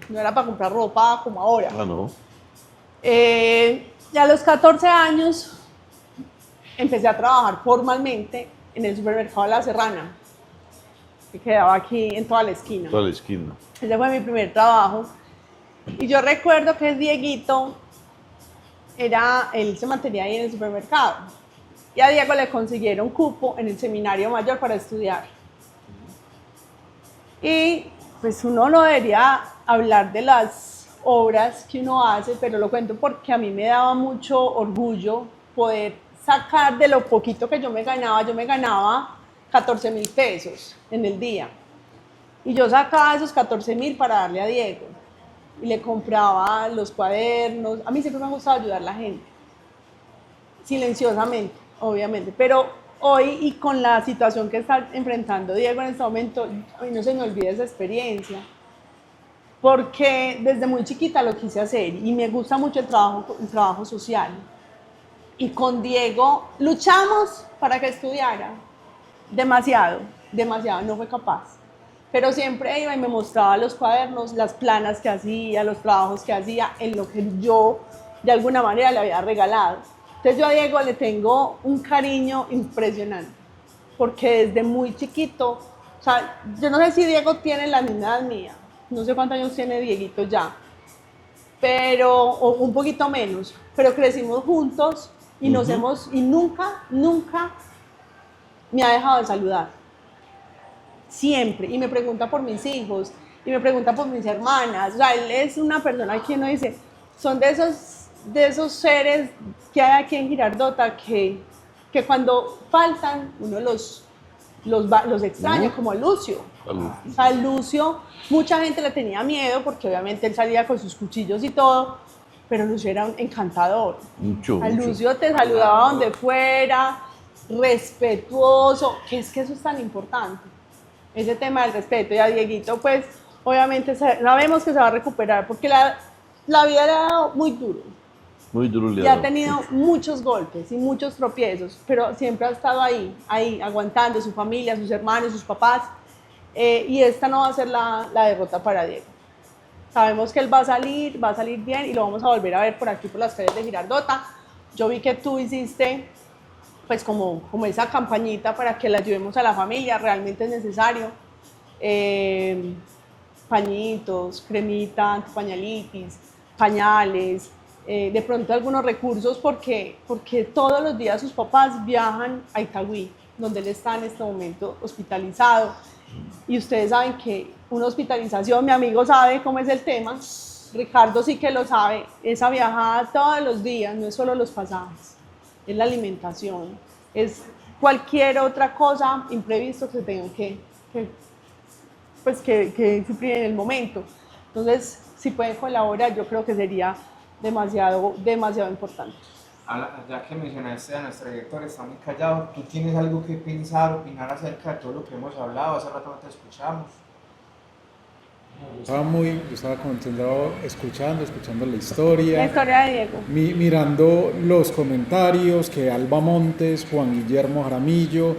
no era para comprar ropa como ahora. Ah, no. Y a los 14 años empecé a trabajar formalmente en el supermercado La Serrana, que quedaba aquí en toda la esquina. Toda la esquina. Ese fue mi primer trabajo. Y yo recuerdo que Dieguito él se mantenía ahí en el supermercado. Y a Diego le consiguieron cupo en el seminario mayor para estudiar. Y pues uno no debería hablar de las obras que uno hace, pero lo cuento porque a mí me daba mucho orgullo poder sacar de lo poquito que yo me ganaba 14.000 pesos en el día. Y yo sacaba esos 14.000 para darle a Diego. Y le compraba los cuadernos. A mí siempre me ha gustado ayudar a la gente. Silenciosamente, obviamente. Pero hoy y con la situación que está enfrentando Diego en este momento, a mí no se me olvida esa experiencia. Porque desde muy chiquita lo quise hacer y me gusta mucho el trabajo social. Y con Diego luchamos para que estudiara. Demasiado, no fue capaz. Pero siempre iba y me mostraba los cuadernos, las planas que hacía, los trabajos que hacía, en lo que yo de alguna manera le había regalado. Entonces yo a Diego le tengo un cariño impresionante, porque desde muy chiquito, o sea, yo no sé si Diego tiene la misma edad mía, no sé cuántos años tiene Dieguito ya, pero, o un poquito menos, pero crecimos juntos y y nunca me ha dejado de saludar. Siempre, y me pregunta por mis hijos, y me pregunta por mis hermanas. O sea, él es una persona que uno dice, son de esos seres que hay aquí en Girardota que cuando faltan uno los extraña, como a Lucio. O sea, a Lucio, mucha gente le tenía miedo porque obviamente él salía con sus cuchillos y todo, pero Lucio era un encantador. Mucho, A mucho. Lucio te saludaba donde fuera, respetuoso, que es que eso es tan importante. Ese tema del respeto. Y a Dieguito, pues, obviamente sabemos que se va a recuperar porque la vida le ha dado muy duro. Muy duro le Y ha ha dado. tenido muchos golpes y muchos tropiezos, pero siempre ha estado ahí, aguantando su familia, sus hermanos, sus papás. Y esta no va a ser la derrota para Diego. Sabemos que él va a salir bien y lo vamos a volver a ver por aquí, por las calles de Girardota. Yo vi que tú hiciste pues como esa campañita para que le ayudemos a la familia, realmente es necesario. Pañitos, cremita, antipañalitis, pañales, de pronto algunos recursos porque todos los días sus papás viajan a Itagüí, donde él está en este momento hospitalizado. Y ustedes saben que una hospitalización, mi amigo sabe cómo es el tema, Ricardo sí que lo sabe, esa viajada todos los días, no es solo los pasajes, es la alimentación, es cualquier otra cosa imprevisto que se tenga que suplir en el momento. Entonces, si pueden colaborar, yo creo que sería demasiado, demasiado importante. Ya que mencionaste a nuestro director, está muy callado, ¿tú tienes algo que pensar, opinar acerca de todo lo que hemos hablado? Hace rato no te escuchamos. Yo estaba concentrado escuchando la historia. La historia de Diego. Mirando los comentarios que Alba Montes, Juan Guillermo Jaramillo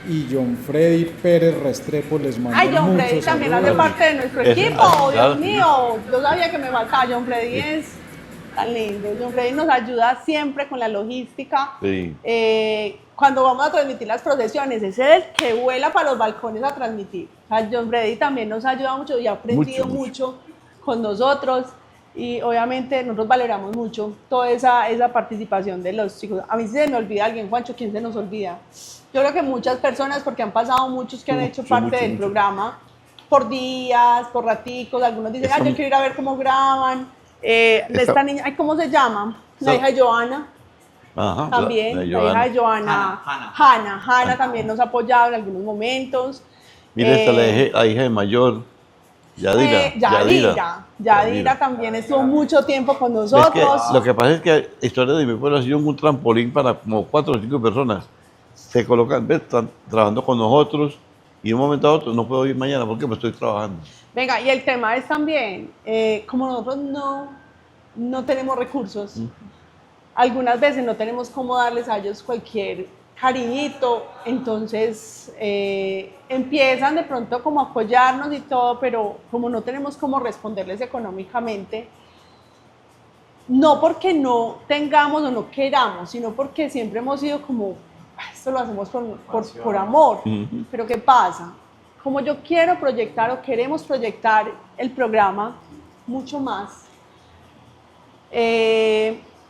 y John Freddy Pérez Restrepo les mandan Ay, John Freddy muchos también saludos. hace parte de nuestro equipo, claro. Dios mío, yo sabía que me faltaba. John Freddy es tan lindo. John Freddy nos ayuda siempre con la logística. Sí. Cuando vamos a transmitir las procesiones, ese es el que vuela para los balcones a transmitir. O sea, John Freddy también nos ha ayudado mucho y ha aprendido mucho con nosotros. Y obviamente nosotros valoramos mucho toda esa participación de los chicos. A mí si se me olvida alguien, Juancho, ¿quién se nos olvida? Yo creo que muchas personas, porque han pasado muchos que han hecho parte del programa, por días, por raticos, algunos dicen, yo quiero ir a ver cómo graban. Esta niña, ay, ¿cómo se llama? La hija de Joana. Ajá, También, la hija de Joana. Hanna también nos ha apoyado en algunos momentos. Mira, está la hija de mayor, Yadira también estuvo mucho tiempo con Es nosotros. que lo que pasa es que Historia de mi pueblo ha sido un trampolín para como 4 o 5 personas. Se colocan, ves, están trabajando con nosotros y de un momento a otro no puedo ir mañana porque me estoy trabajando. Venga, y el tema es también, como nosotros no tenemos recursos, algunas veces no tenemos cómo darles a ellos cualquier cariñito, entonces empiezan de pronto como a apoyarnos y todo, pero como no tenemos cómo responderles económicamente, no porque no tengamos o no queramos, sino porque siempre hemos sido como, esto lo hacemos por amor, pero ¿qué pasa? Como yo quiero proyectar o queremos proyectar el programa mucho más,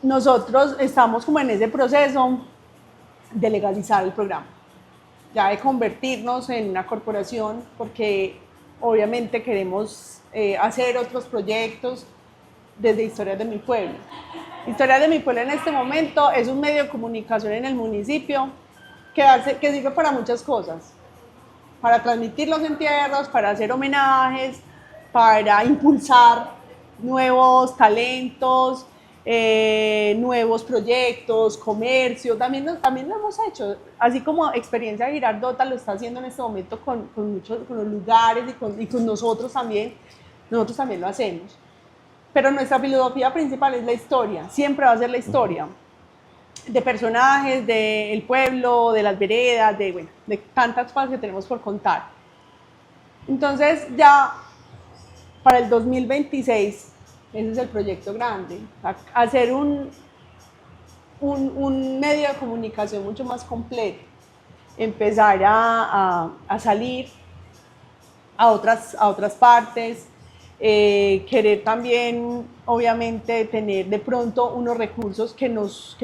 nosotros estamos como en ese proceso de legalizar el programa, ya de convertirnos en una corporación, porque obviamente queremos hacer otros proyectos desde Historias de mi Pueblo. Historias de mi Pueblo en este momento es un medio de comunicación en el municipio que sirve para muchas cosas, para transmitir los entierros, para hacer homenajes, para impulsar nuevos talentos, nuevos proyectos, comercio, también lo hemos hecho, así como Experiencia Girardota lo está haciendo en este momento con los lugares y con nosotros también lo hacemos. Pero nuestra filosofía principal es la historia, siempre va a ser la historia, de personajes, del pueblo, de las veredas, de tantas cosas que tenemos por contar. Entonces ya para el 2026, ese es el proyecto grande, hacer un medio de comunicación mucho más completo, empezar a salir a otras partes, querer también, obviamente, tener de pronto unos recursos que nos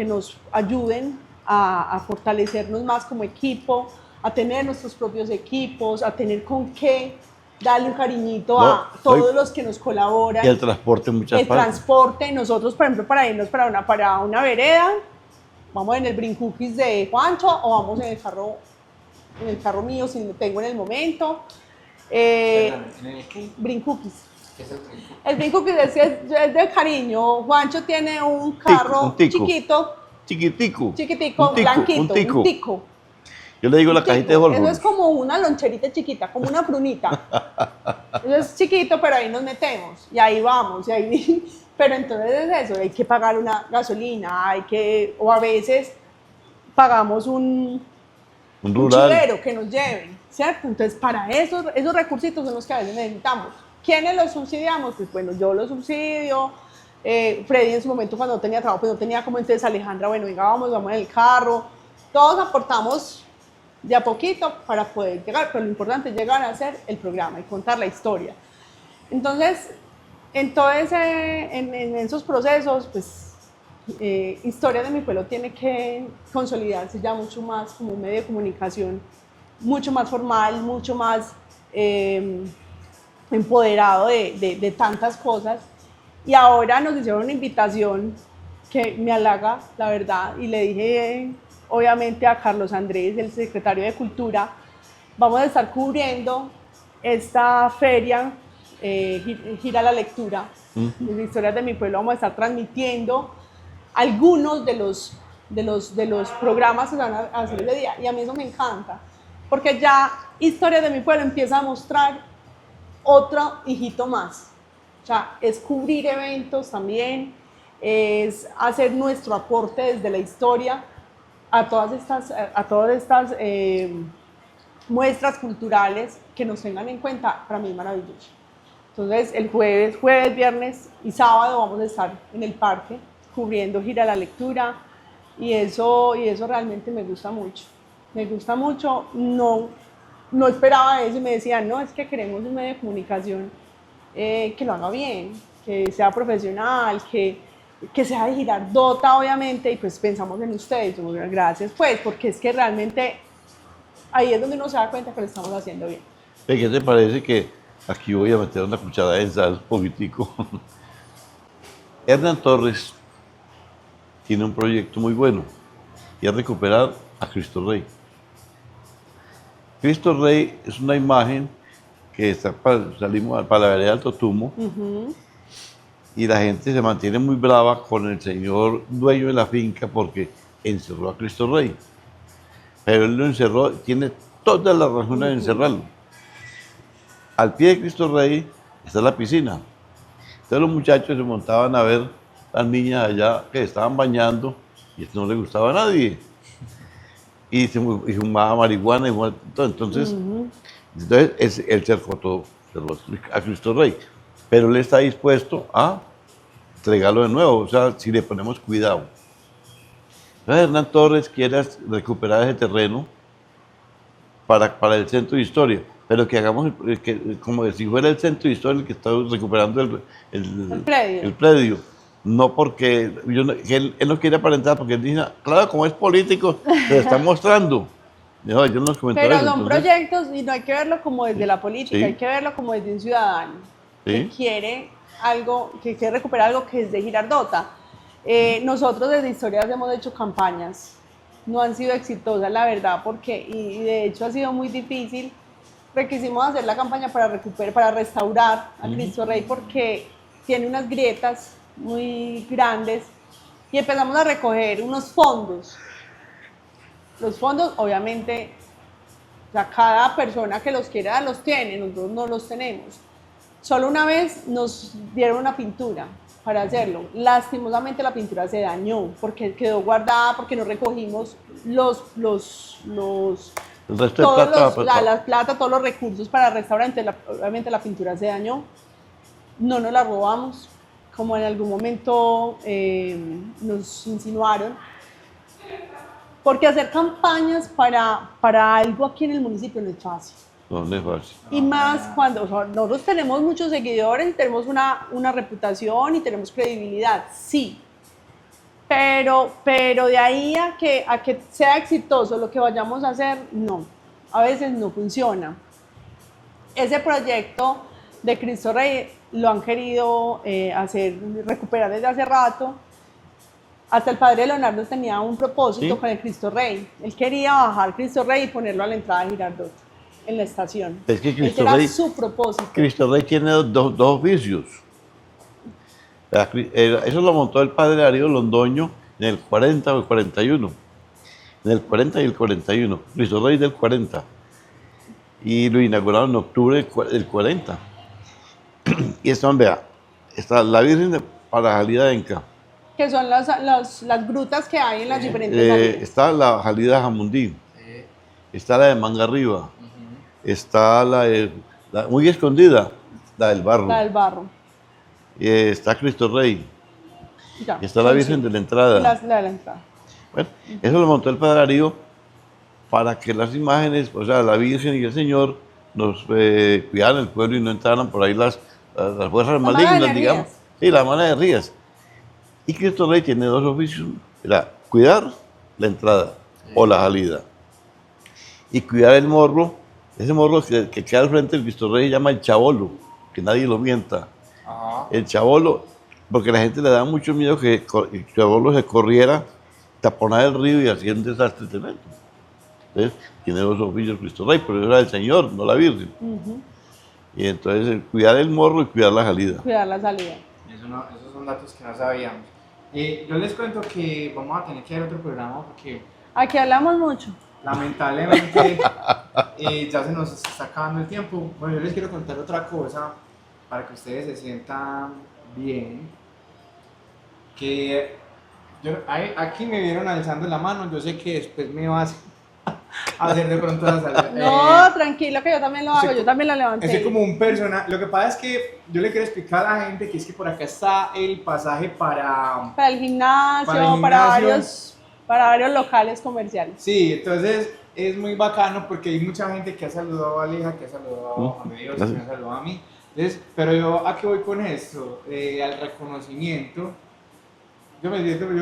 ayuden a fortalecernos más como equipo, a tener nuestros propios equipos, a tener con qué darle un cariñito a todos los que nos colaboran. Y el transporte en muchas partes. El transporte, nosotros, por ejemplo, para irnos para una vereda, vamos en el Brin Cookies de Juancho o vamos en el carro mío, si lo tengo en el momento. Brin Cookies. ¿Qué es el Brin Cookies? El Brin Cookies es de cariño. Juancho tiene un carro chiquito. Chiquitico, blanquito, un tico. Yo le digo la cajita de Volvo. Eso es como una loncherita chiquita, como una prunita. Eso es chiquito, pero ahí nos metemos y ahí vamos. Pero entonces es eso, hay que pagar una gasolina, o a veces pagamos un chivero que nos lleven, ¿cierto? Entonces para esos recursitos son los que a veces necesitamos. ¿Quiénes los subsidiamos? Pues bueno, yo los subsidio. Freddy en su momento cuando no tenía trabajo, pues no tenía como, entonces Alejandra, bueno, venga, vamos en el carro. Todos aportamos de a poquito para poder llegar, pero lo importante es llegar a hacer el programa y contar la historia. Entonces, en esos procesos, pues, Historia de mi Pueblo tiene que consolidarse ya mucho más como un medio de comunicación mucho más formal, mucho más empoderado de tantas cosas. Y ahora nos hicieron una invitación que me halaga, la verdad, y le dije, obviamente, a Carlos Andrés, el secretario de Cultura, vamos a estar cubriendo esta feria gira la lectura, las historias de mi pueblo, vamos a estar transmitiendo algunos de los programas que se van a hacer ese día, y a mí eso me encanta, porque ya Historias de mi pueblo empieza a mostrar otro hijito más, o sea, es cubrir eventos también, es hacer nuestro aporte desde la historia a todas estas muestras culturales que nos tengan en cuenta. Para mí es maravilloso. Entonces el jueves, viernes y sábado vamos a estar en el parque cubriendo Gira la Lectura, y eso realmente me gusta mucho. Me gusta mucho, no esperaba eso, y me decían, no, es que queremos un medio de comunicación que lo haga bien, que sea profesional, que sea de Girardota, obviamente, y pues pensamos en ustedes. Bueno, gracias, pues, porque es que realmente ahí es donde uno se da cuenta que lo estamos haciendo bien. ¿Qué te parece que aquí voy a meter una cucharada de sal, un poquitico? Hernán Torres tiene un proyecto muy bueno, y es recuperar a Cristo Rey. Cristo Rey es una imagen que salimos para la vereda Alto Tumo, y la gente se mantiene muy brava con el señor dueño de la finca porque encerró a Cristo Rey. Pero él lo encerró, tiene todas las razones de encerrarlo. Al pie de Cristo Rey está la piscina. Entonces los muchachos se montaban a ver las niñas allá que estaban bañando, y esto no le gustaba a nadie. Y fumaba marihuana y todo. Entonces él cerró todo, cerró a Cristo Rey. Pero él está dispuesto a entregarlo de nuevo, o sea, si le ponemos cuidado. Entonces Hernán Torres quiere recuperar ese terreno para el centro de historia, pero que hagamos como si fuera el centro de historia el que está recuperando el predio. No porque él no quiere aparentar, porque él dice, claro, como es político, se está mostrando. No, yo nos comentó pero eso, son entonces, proyectos, y no hay que verlo como desde la política, sí, hay que verlo como desde un ciudadano sí, que quiere algo, que quiere recuperar algo que es de Girardota. Nosotros desde Historias hemos hecho campañas, no han sido exitosas, la verdad, porque, y de hecho ha sido muy difícil, porque quisimos hacer la campaña para restaurar a Cristo Rey, porque tiene unas grietas muy grandes, y empezamos a recoger unos fondos. Los fondos, obviamente, o sea, cada persona que los quiera los tiene, nosotros no los tenemos. Solo una vez nos dieron una pintura para hacerlo. Lastimosamente la pintura se dañó porque quedó guardada, porque no recogimos el resto de plata. la plata, todos los recursos para restaurar. Entonces, obviamente la pintura se dañó. No nos la robamos, como en algún momento nos insinuaron. Porque hacer campañas para algo aquí en el municipio no es fácil. No es fácil. Y más cuando, o sea, nosotros tenemos muchos seguidores, tenemos una reputación y tenemos credibilidad, sí. Pero de ahí a que sea exitoso lo que vayamos a hacer, no. A veces no funciona. Ese proyecto de Cristo Rey lo han querido recuperar desde hace rato. Hasta el padre Leonardo tenía un propósito, ¿sí?, con el Cristo Rey. Él quería bajar Cristo Rey y ponerlo a la entrada de Girardot, en la estación. Es que Cristo Ese era Rey, su propósito. Cristo Rey tiene dos oficios. Eso lo montó el padre Darío Londoño en el 40 o el 41. En el 40 y el 41. Cristo Rey del 40. Y lo inauguraron en octubre del 40. Y vea, está la Virgen para salida de Enca. Que son las grutas que hay en las diferentes salidas. Está la salida de Jamundí. Está la de Manga Arriba. Está la muy escondida, la del Barro. La del Barro. Está Cristo Rey. Ya, y está la Virgen de la Entrada. La de la entrada. Bueno, eso lo montó el padre Darío para que las imágenes, o sea, la Virgen y el Señor, nos cuidaran el pueblo y no entraran por ahí las fuerzas malignas, digamos. Sí, la mala de Rías. Y Cristo Rey tiene dos oficios: era cuidar la entrada o la salida, y cuidar el morro. Ese morro que queda al frente del Cristo Rey se llama el Chabolo, que nadie lo mienta. Ajá. El Chabolo, porque a la gente le da mucho miedo que el Chabolo se corriera, taponara el río y hacía un desastre tremendo. Entonces, tiene dos oficios Cristo Rey, pero era el Señor, no la Virgen. Y entonces cuidar el morro y cuidar la salida. Cuidar la salida. Esos son datos que no sabíamos. Yo les cuento que vamos a tener que hacer otro programa porque Aquí hablamos mucho. lamentablemente ya se nos está acabando el tiempo. Bueno, yo les quiero contar otra cosa para que ustedes se sientan bien. Que aquí me vieron alzando la mano, yo sé que después me vas a hacer de pronto la salida. No, tranquilo que yo también lo hago, yo también la levanté. Es como un personaje. Lo que pasa es que yo le quiero explicar a la gente que es que por acá está el pasaje para Para el gimnasio, Para el gimnasio. para varios locales comerciales. Sí, entonces es muy bacano porque hay mucha gente que ha saludado a Aleja, que ha saludado a Medios, que me ha saludado a mí. Entonces, pero yo, ¿a qué voy con esto? Al reconocimiento. Yo no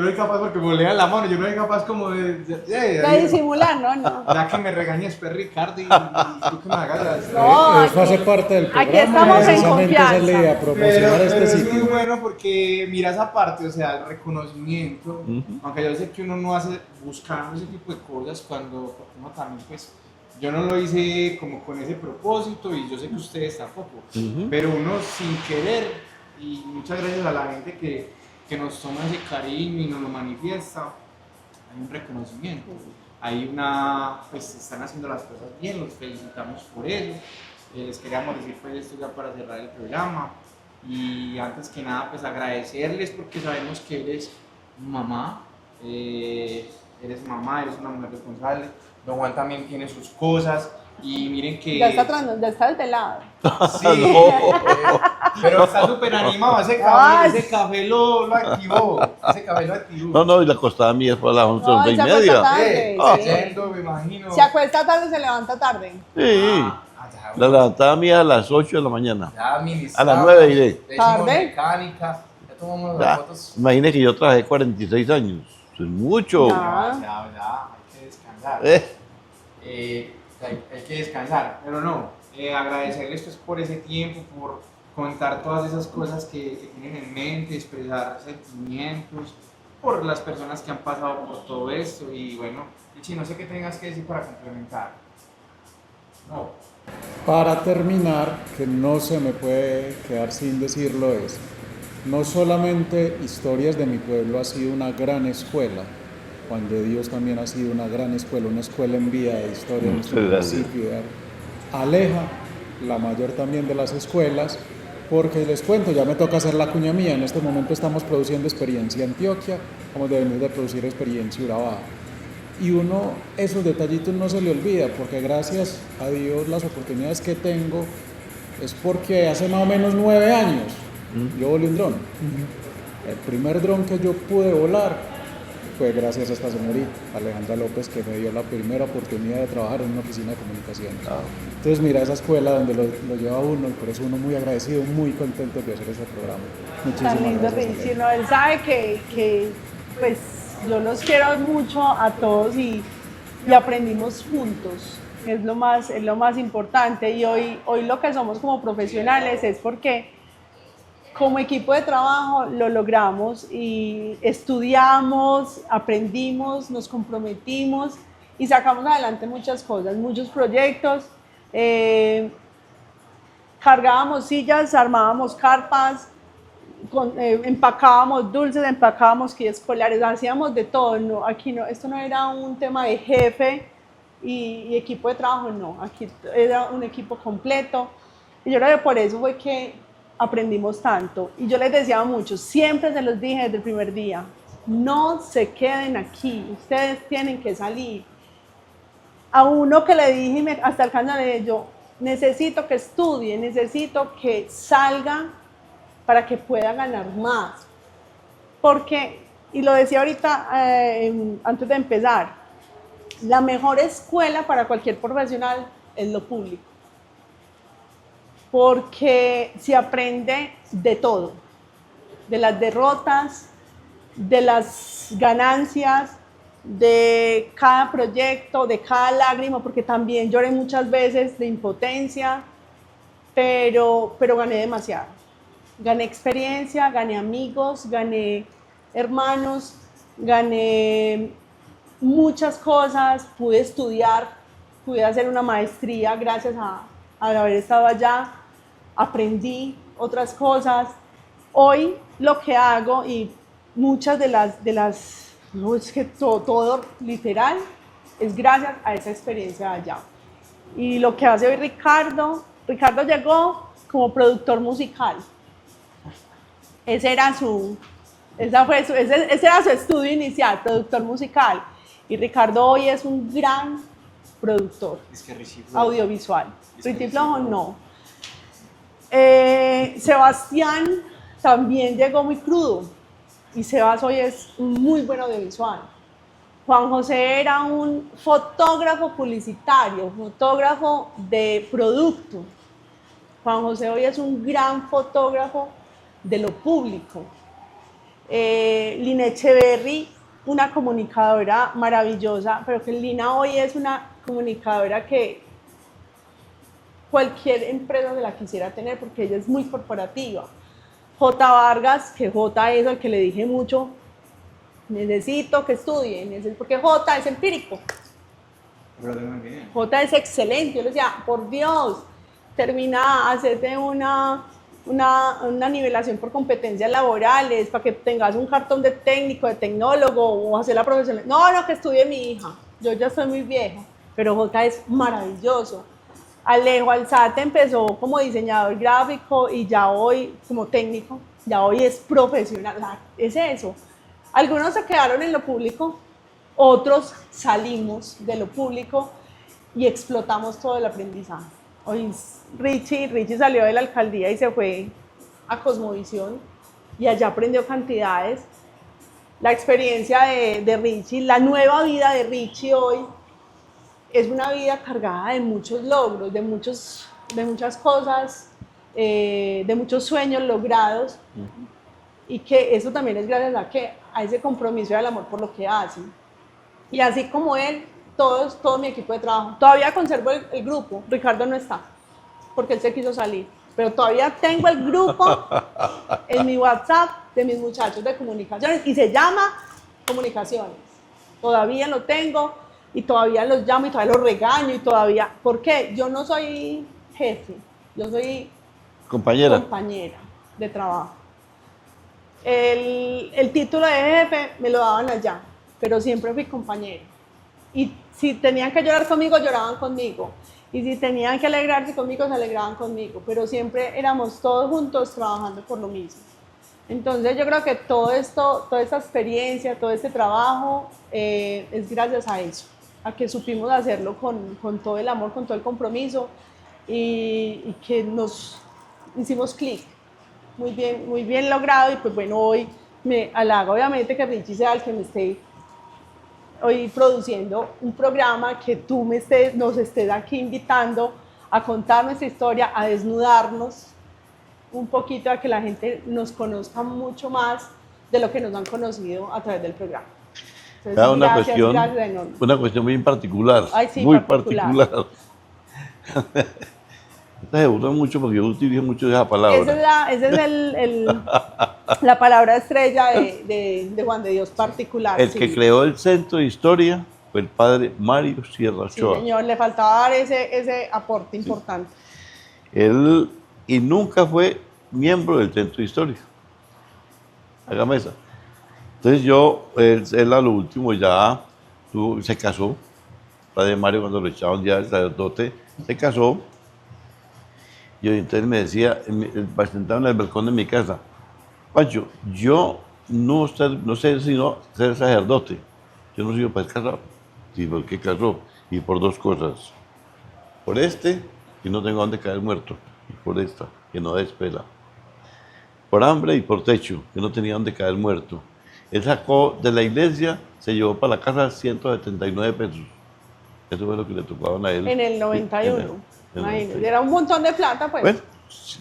soy capaz porque me lean la mano, yo no soy capaz como De disimular, no. ya que me regañes, pues Ricardo, y tú que me hagas las... No, Eso hace parte del programa. aquí estamos en precisamente esa es la confianza. idea, promocionar Pero este es muy sitio. bueno porque mira esa parte, o sea, el reconocimiento, aunque yo sé que uno no hace buscando ese tipo de cosas cuando uno también, pues, yo no lo hice como con ese propósito y yo sé que ustedes tampoco, pero uno sin querer, y muchas gracias a la gente que nos toma ese cariño y nos lo manifiesta, hay un reconocimiento, hay pues están haciendo las cosas bien, los felicitamos por eso. Les queríamos decir pues esto ya para cerrar el programa y antes que nada pues agradecerles porque sabemos que eres mamá, eres una mujer responsable. Don Juan también tiene sus cosas y miren que... Ya está desvelado. Sí, pero está súper animado, ese café lo activó, No, y la acostada mía fue a las 11, No, 11 y se acuesta media. tarde, sí. Yendo, me imagino. Se acuesta tarde, se levanta tarde. Sí, Ya, la levantada mía a las 8 de la mañana. ya administramos, A las 9 iré. le hicimos ¿Tarde? mecánica, ya tomamos Ya, las fotos. imagine que yo trabajé 46 años. Eso es mucho. Ya. Ya, hay que descansar. Hay que descansar, pero no, agradecerles pues por ese tiempo, por contar todas esas cosas que tienen en mente, expresar sentimientos, por las personas que han pasado por todo esto y bueno, Richie, no sé qué tengas que decir para complementar. No. Para terminar, que no se me puede quedar sin decirlo es, no solamente Historias de mi pueblo ha sido una gran escuela, Juan de Dios también ha sido una gran escuela, una escuela en vía de historia en nuestro municipio. Aleja, la mayor también de las escuelas, porque les cuento, ya me toca hacer la cuña mía, en este momento estamos produciendo Experiencia Antioquia, vamos a venir de producir Experiencia Urabá. Y uno, esos detallitos no se le olvida, porque gracias a Dios las oportunidades que tengo es porque hace más o menos 9 años yo volé un dron. El primer dron que yo pude volar fue gracias a esta señorita, Alejandra López, que me dio la primera oportunidad de trabajar en una oficina de comunicaciones. Entonces mira esa escuela donde lo lleva uno, y por eso uno muy agradecido, muy contento de hacer ese programa. Muchísimas Tan lindo, gracias. Richie. Aleja. No, él sabe que pues yo los quiero mucho a todos y aprendimos juntos. Es lo más importante. Y hoy lo que somos como profesionales es porque como equipo de trabajo lo logramos y estudiamos, aprendimos, nos comprometimos y sacamos adelante muchas cosas, muchos proyectos. Cargábamos sillas, armábamos carpas, empacábamos dulces, empacábamos kits escolares, hacíamos de todo. No, aquí no, esto no era un tema de jefe y equipo de trabajo, no, aquí era un equipo completo. Y yo creo que por eso fue que aprendimos tanto. Y yo les decía a muchos, siempre se los dije desde el primer día, no se queden aquí, ustedes tienen que salir. A uno que le dije, hasta el canal de yo, necesito que estudie, necesito que salga para que pueda ganar más. Porque, y lo decía ahorita antes de empezar, la mejor escuela para cualquier profesional es lo público. Porque se aprende de todo, de las derrotas, de las ganancias, de cada proyecto, de cada lágrima, porque también lloré muchas veces de impotencia, pero gané demasiado. Gané experiencia, gané amigos, gané hermanos, gané muchas cosas, pude estudiar, pude hacer una maestría gracias a haber estado allá. aprendí otras cosas. Hoy lo que hago y muchas de las no es que todo literal es gracias a esa experiencia allá. Y lo que hace hoy Ricardo llegó como productor musical. Ese era su estudio inicial, productor musical. Y Ricardo hoy es un gran productor Es que Richie Flow. audiovisual. Es que Richie Richie Flow Flow. no. Sebastián también llegó muy crudo y Sebas hoy es un muy buen audiovisual. Juan José era un fotógrafo publicitario, fotógrafo de producto. Juan José hoy es un gran fotógrafo de lo público. Lina Echeverry, una comunicadora maravillosa, pero que Lina hoy es una comunicadora que cualquier empresa se la quisiera tener porque ella es muy corporativa. J. Vargas, que J es el que le dije mucho, necesito que estudien, porque J es empírico. Pero muy bien. J es excelente. Yo le decía, por Dios, termina, hacerte una nivelación por competencias laborales, para que tengas un cartón de técnico, de tecnólogo, o hacer la profesional. No, que estudie mi hija. Yo ya soy muy vieja, pero J es maravilloso. Alejo Alzate empezó como diseñador gráfico y ya hoy como técnico, ya hoy es profesional. Es eso. Algunos se quedaron en lo público, otros salimos de lo público y explotamos todo el aprendizaje. Hoy Richie salió de la alcaldía y se fue a Cosmovisión y allá aprendió cantidades. La experiencia de Richie, la nueva vida de Richie hoy es una vida cargada de muchos logros, de muchas cosas, de muchos sueños logrados, y que eso también es gracias a ese compromiso y al amor por lo que hacen. Y así como él, todo mi equipo de trabajo. Todavía conservo el grupo, Ricardo no está, porque él se quiso salir, pero todavía tengo el grupo en mi WhatsApp de mis muchachos de comunicaciones y se llama Comunicaciones. Todavía lo tengo y todavía los llamo y todavía los regaño y todavía... ¿Por qué? Yo no soy jefe, yo soy Compañera. compañera de trabajo. El título de jefe me lo daban allá, pero siempre fui compañera. Y si tenían que llorar conmigo, lloraban conmigo. Y si tenían que alegrarse conmigo, se alegraban conmigo. Pero siempre éramos todos juntos trabajando por lo mismo. Entonces yo creo que todo esto, toda esta experiencia, todo este trabajo es gracias a eso, a que supimos hacerlo con todo el amor, con todo el compromiso y que nos hicimos clic. Muy bien logrado y pues bueno, hoy me halaga obviamente que Richie sea el que me esté hoy produciendo un programa, que tú nos estés aquí invitando a contar nuestra historia, a desnudarnos un poquito, a que la gente nos conozca mucho más de lo que nos han conocido a través del programa. Entonces, una cuestión muy particular. Ay, sí, muy particular. Esta se burla mucho porque yo utilizo mucho esa palabra. Esa es la palabra estrella de Juan de Dios particular. El que creó el Centro de Historia fue el padre Mario Sierra Ochoa. Sí, señor, le faltaba dar ese aporte importante. Él y nunca fue miembro del Centro de Historia. Hágame esa. Entonces él a lo último ya se casó. Padre Mario, cuando lo echaban ya el sacerdote, se casó. Y entonces me decía, sentado en el balcón de mi casa, Pancho, yo no sé sino ser sacerdote. Yo no soy para casar. Sí, ¿por qué casó? Y por dos cosas. Por que no tengo dónde caer muerto. Y por esta, que no despela. Por hambre y por techo, que no tenía dónde caer muerto. Él sacó de la iglesia, se llevó para la casa 179 pesos. Eso fue lo que le tocaban a él. En el 91. Imagínate, era un montón de plata, pues. Bueno,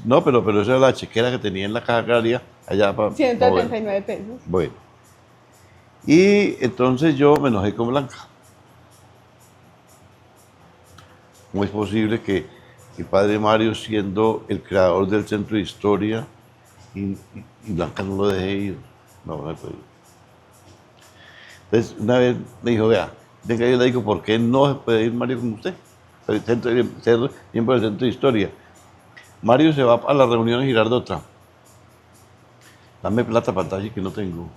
no, pero esa era la chequera que tenía en la caja agraria allá para... 179 pesos. Bueno. Y entonces yo me enojé con Blanca. ¿Cómo es posible que el padre Mario, siendo el creador del Centro de Historia, y Blanca no lo deje ir? No puede ir. Entonces, una vez me dijo, venga, yo le digo, ¿por qué no se puede ir Mario con usted? Ser miembro del Centro de Historia. Mario se va a la reunión en Girardota. Dame plata para el taxi que no tengo.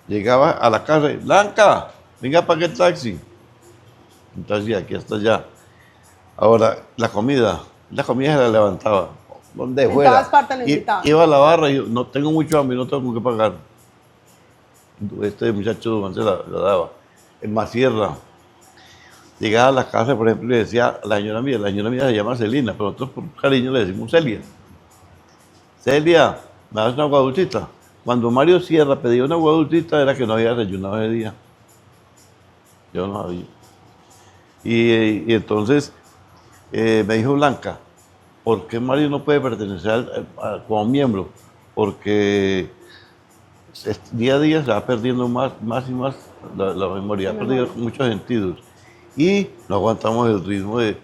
Llegaba a la casa, Blanca, venga para el taxi. Entonces, de aquí hasta allá. Ahora, la comida se la levantaba. Donde En fuera. todas partes lo invitaba. Iba a la barra y yo, no tengo mucho hambre, no tengo con qué pagar. Este muchacho man se la daba. En Masierra. Llegaba a la casa, por ejemplo, y le decía a la señora mía se llama Celina, pero nosotros por cariño le decimos Celia. Celia, ¿me das una agua dulcita? Cuando Mario Sierra pedía una agua dulcita era que no había desayunado ese día. Yo no sabía. Y entonces me dijo Blanca, ¿por qué Mario no puede pertenecer como miembro? Porque día a día se va perdiendo más y más la memoria, ha perdido muchos sentidos. Y no aguantamos el ritmo de,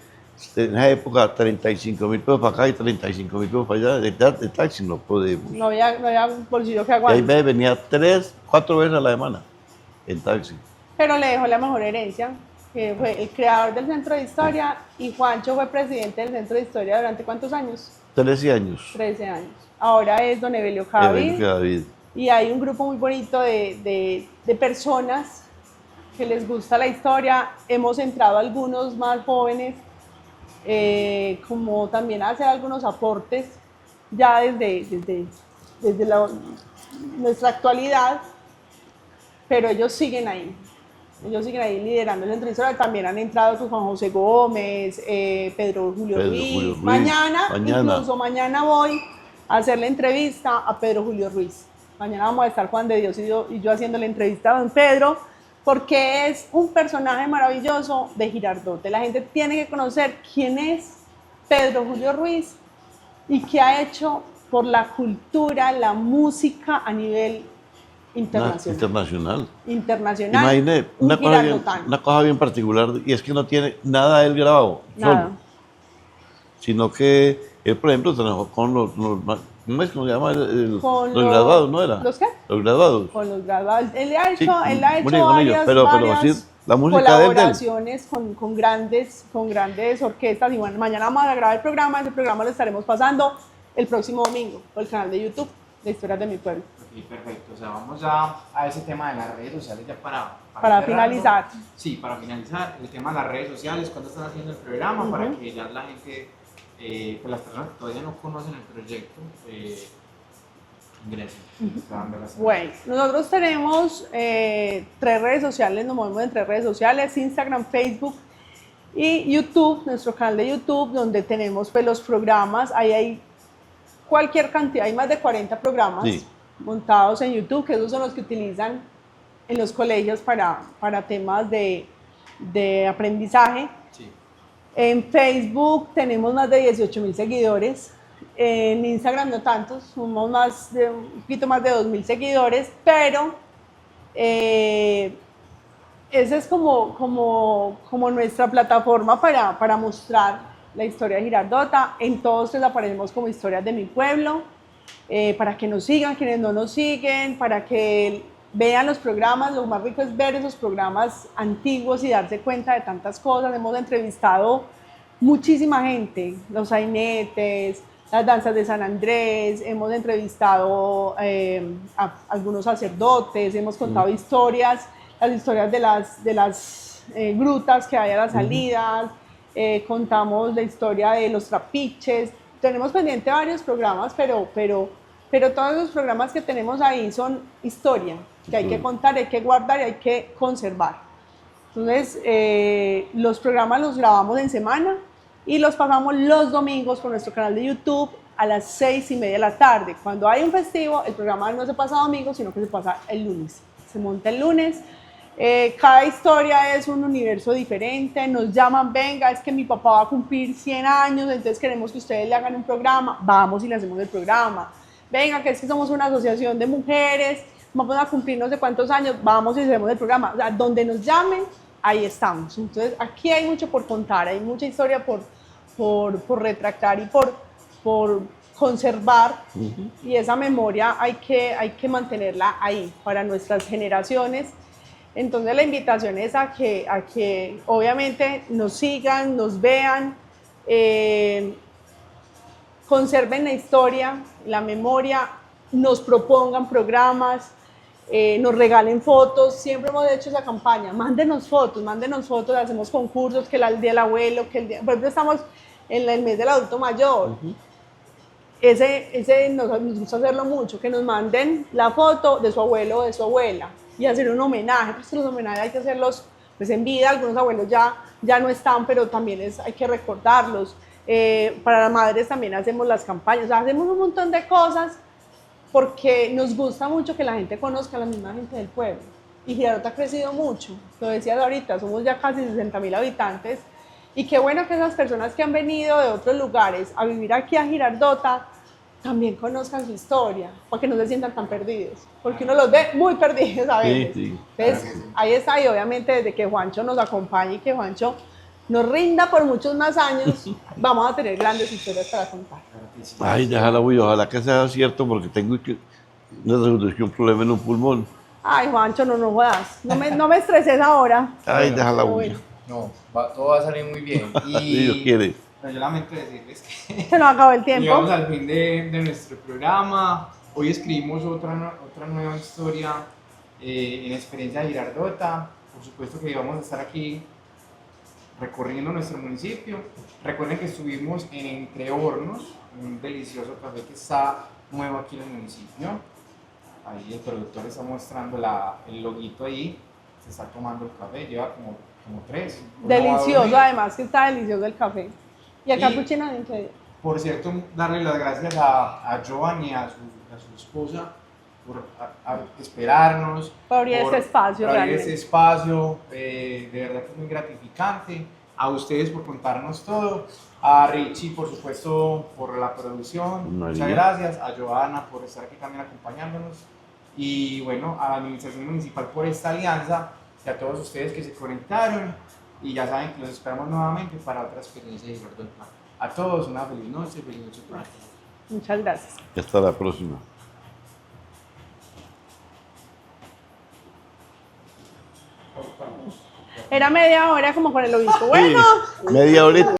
en esa época, 35.000 pesos para acá y 35.000 pesos para allá, de taxi no podemos. No había bolsillo que Y ahí aguante. venía 3, 4 veces a la semana en taxi. Pero le dejó la mejor herencia, que fue el creador del Centro de Historia, y Juancho fue presidente del Centro de Historia durante ¿cuántos años? 13 años. 13 años. Ahora es don Evelio Cavid. David. Y hay un grupo muy bonito de personas que les gusta la historia. Hemos entrado algunos más jóvenes, como también a hacer algunos aportes ya desde nuestra actualidad, pero ellos siguen ahí. Ellos siguen ahí liderando el Centro de Historia. También han entrado con Juan José Gómez, Pedro Julio Ruiz. Mañana, incluso mañana voy a hacer la entrevista a Pedro Julio Ruiz. Mañana vamos a estar Juan de Dios y yo haciendo la entrevista a don Pedro, porque es un personaje maravilloso de Girardota. La gente tiene que conocer quién es Pedro Julio Ruiz y qué ha hecho por la cultura, la música a nivel internacional. Imagínate, Un una girardotano. cosa bien particular, y es que no tiene nada de él grabado, Nada. solo, sino que él, por ejemplo, trabajó con ¿cómo es que se llama? Con Los graduados, ¿no era? ¿Los qué? Los graduados. Con los graduados. Él ha hecho, Sí, él ha muy hecho bien con ellos, varias, pero varias sí, la música de él. colaboraciones con grandes orquestas. Y bueno, mañana vamos a grabar el programa. Ese programa lo estaremos pasando el próximo domingo por el canal de YouTube de Historias de mi Pueblo. Ok, perfecto. O sea, vamos ya a ese tema de las redes sociales ya para cerrarlo. Finalizar. Sí, para finalizar. El tema de las redes sociales, cuándo están haciendo el programa, para que ya la gente, pues las personas que todavía no conocen el proyecto, ingresen. Bueno, nosotros tenemos 3 redes sociales, nos movemos en 3 redes sociales: Instagram, Facebook y YouTube, nuestro canal de YouTube, donde tenemos pues los programas. Ahí hay cualquier cantidad, hay más de 40 programas montados en YouTube, que esos son los que utilizan en los colegios para temas de aprendizaje. Sí. En Facebook tenemos más de 18.000 seguidores. En Instagram no tantos, somos un poquito más de 2.000 seguidores, pero esa es como nuestra plataforma para mostrar la historia de Girardota. En todos les aparecemos como Historias de mi Pueblo, para que nos sigan, quienes no nos siguen, para que vean los programas. Lo más rico es ver esos programas antiguos y darse cuenta de tantas cosas. Hemos entrevistado muchísima gente, los sainetes, las danzas de San Andrés, hemos entrevistado a algunos sacerdotes, hemos contado historias, las historias de las grutas que hay a las salidas, contamos la historia de los trapiches. Tenemos pendiente varios programas, pero todos los programas que tenemos ahí son historia, que hay que contar, hay que guardar y hay que conservar. Entonces, los programas los grabamos en semana y los pasamos los domingos por nuestro canal de YouTube a las 6:30 de la tarde. Cuando hay un festivo, el programa no se pasa domingo, sino que se pasa el lunes. Se monta el lunes. Cada historia es un universo diferente. Nos llaman, venga, es que mi papá va a cumplir 100 años, entonces queremos que ustedes le hagan un programa. Vamos y le hacemos el programa. Venga, que es que somos una asociación de mujeres, vamos a cumplir no sé cuántos años, vamos y hacemos el programa. O sea, donde nos llamen, ahí estamos. Entonces, aquí hay mucho por contar, hay mucha historia por retractar y por conservar, y esa memoria hay que mantenerla ahí para nuestras generaciones. Entonces, la invitación es a que obviamente nos sigan, nos vean, conserven la historia, la memoria, nos propongan programas, nos regalen fotos. Siempre hemos hecho esa campaña, mándenos fotos, hacemos concursos, que el día del abuelo, que el día, por ejemplo, estamos en el mes del adulto mayor. Ese nos gusta hacerlo mucho, que nos manden la foto de su abuelo o de su abuela y hacer un homenaje. Pues los homenajes hay que hacerlos pues en vida, algunos abuelos ya no están, pero también hay que recordarlos. Para las madres también hacemos las campañas, o sea, hacemos un montón de cosas porque nos gusta mucho que la gente conozca a la misma gente del pueblo. Y Girardota ha crecido mucho, lo decías ahorita, somos ya casi 60.000 habitantes. Y qué bueno que esas personas que han venido de otros lugares a vivir aquí a Girardota también conozcan su historia, para que no se sientan tan perdidos, porque uno los ve muy perdidos a veces. Sí. Entonces, ahí está, y obviamente desde que Juancho nos acompañe y que Juancho nos rinda por muchos más años, vamos a tener grandes historias para contar. Ay, déjala, güey, ojalá que sea cierto porque tengo un problema en un pulmón. Ay, Juancho, no jodas, no me estreses ahora. Ay, déjala, güey. Bueno, No, todo va a salir muy bien. Si Dios quiere. Pero yo lamento decirles que se nos acabó el tiempo. llegamos al fin de nuestro programa. Hoy escribimos otra nueva historia en Experiencia de Girardota. Por supuesto que vamos a estar aquí recorriendo nuestro municipio. Recuerden que estuvimos en Entre Hornos, un delicioso café que está nuevo aquí en el municipio. Ahí el productor está mostrando el loguito ahí. Se está tomando el café, lleva como 3. Delicioso, además que está delicioso el café. Y el Y- capuchino de entre. Por cierto, darle las gracias a Joan y a su esposa por esperarnos. Por abrir este espacio, por abrir realmente. este espacio, de verdad que es muy gratificante. A ustedes por contarnos todo. A Richie, por supuesto, por la producción. María. Muchas gracias. A Joana por estar aquí también acompañándonos. Y bueno, a la Administración Municipal por esta alianza. Y a todos ustedes que se conectaron. Y ya saben que los esperamos nuevamente para otra experiencia de Girardota. A todos una feliz noche para todos. Muchas gracias. Hasta la próxima. Era media hora como con el obispo. Bueno. Media horita.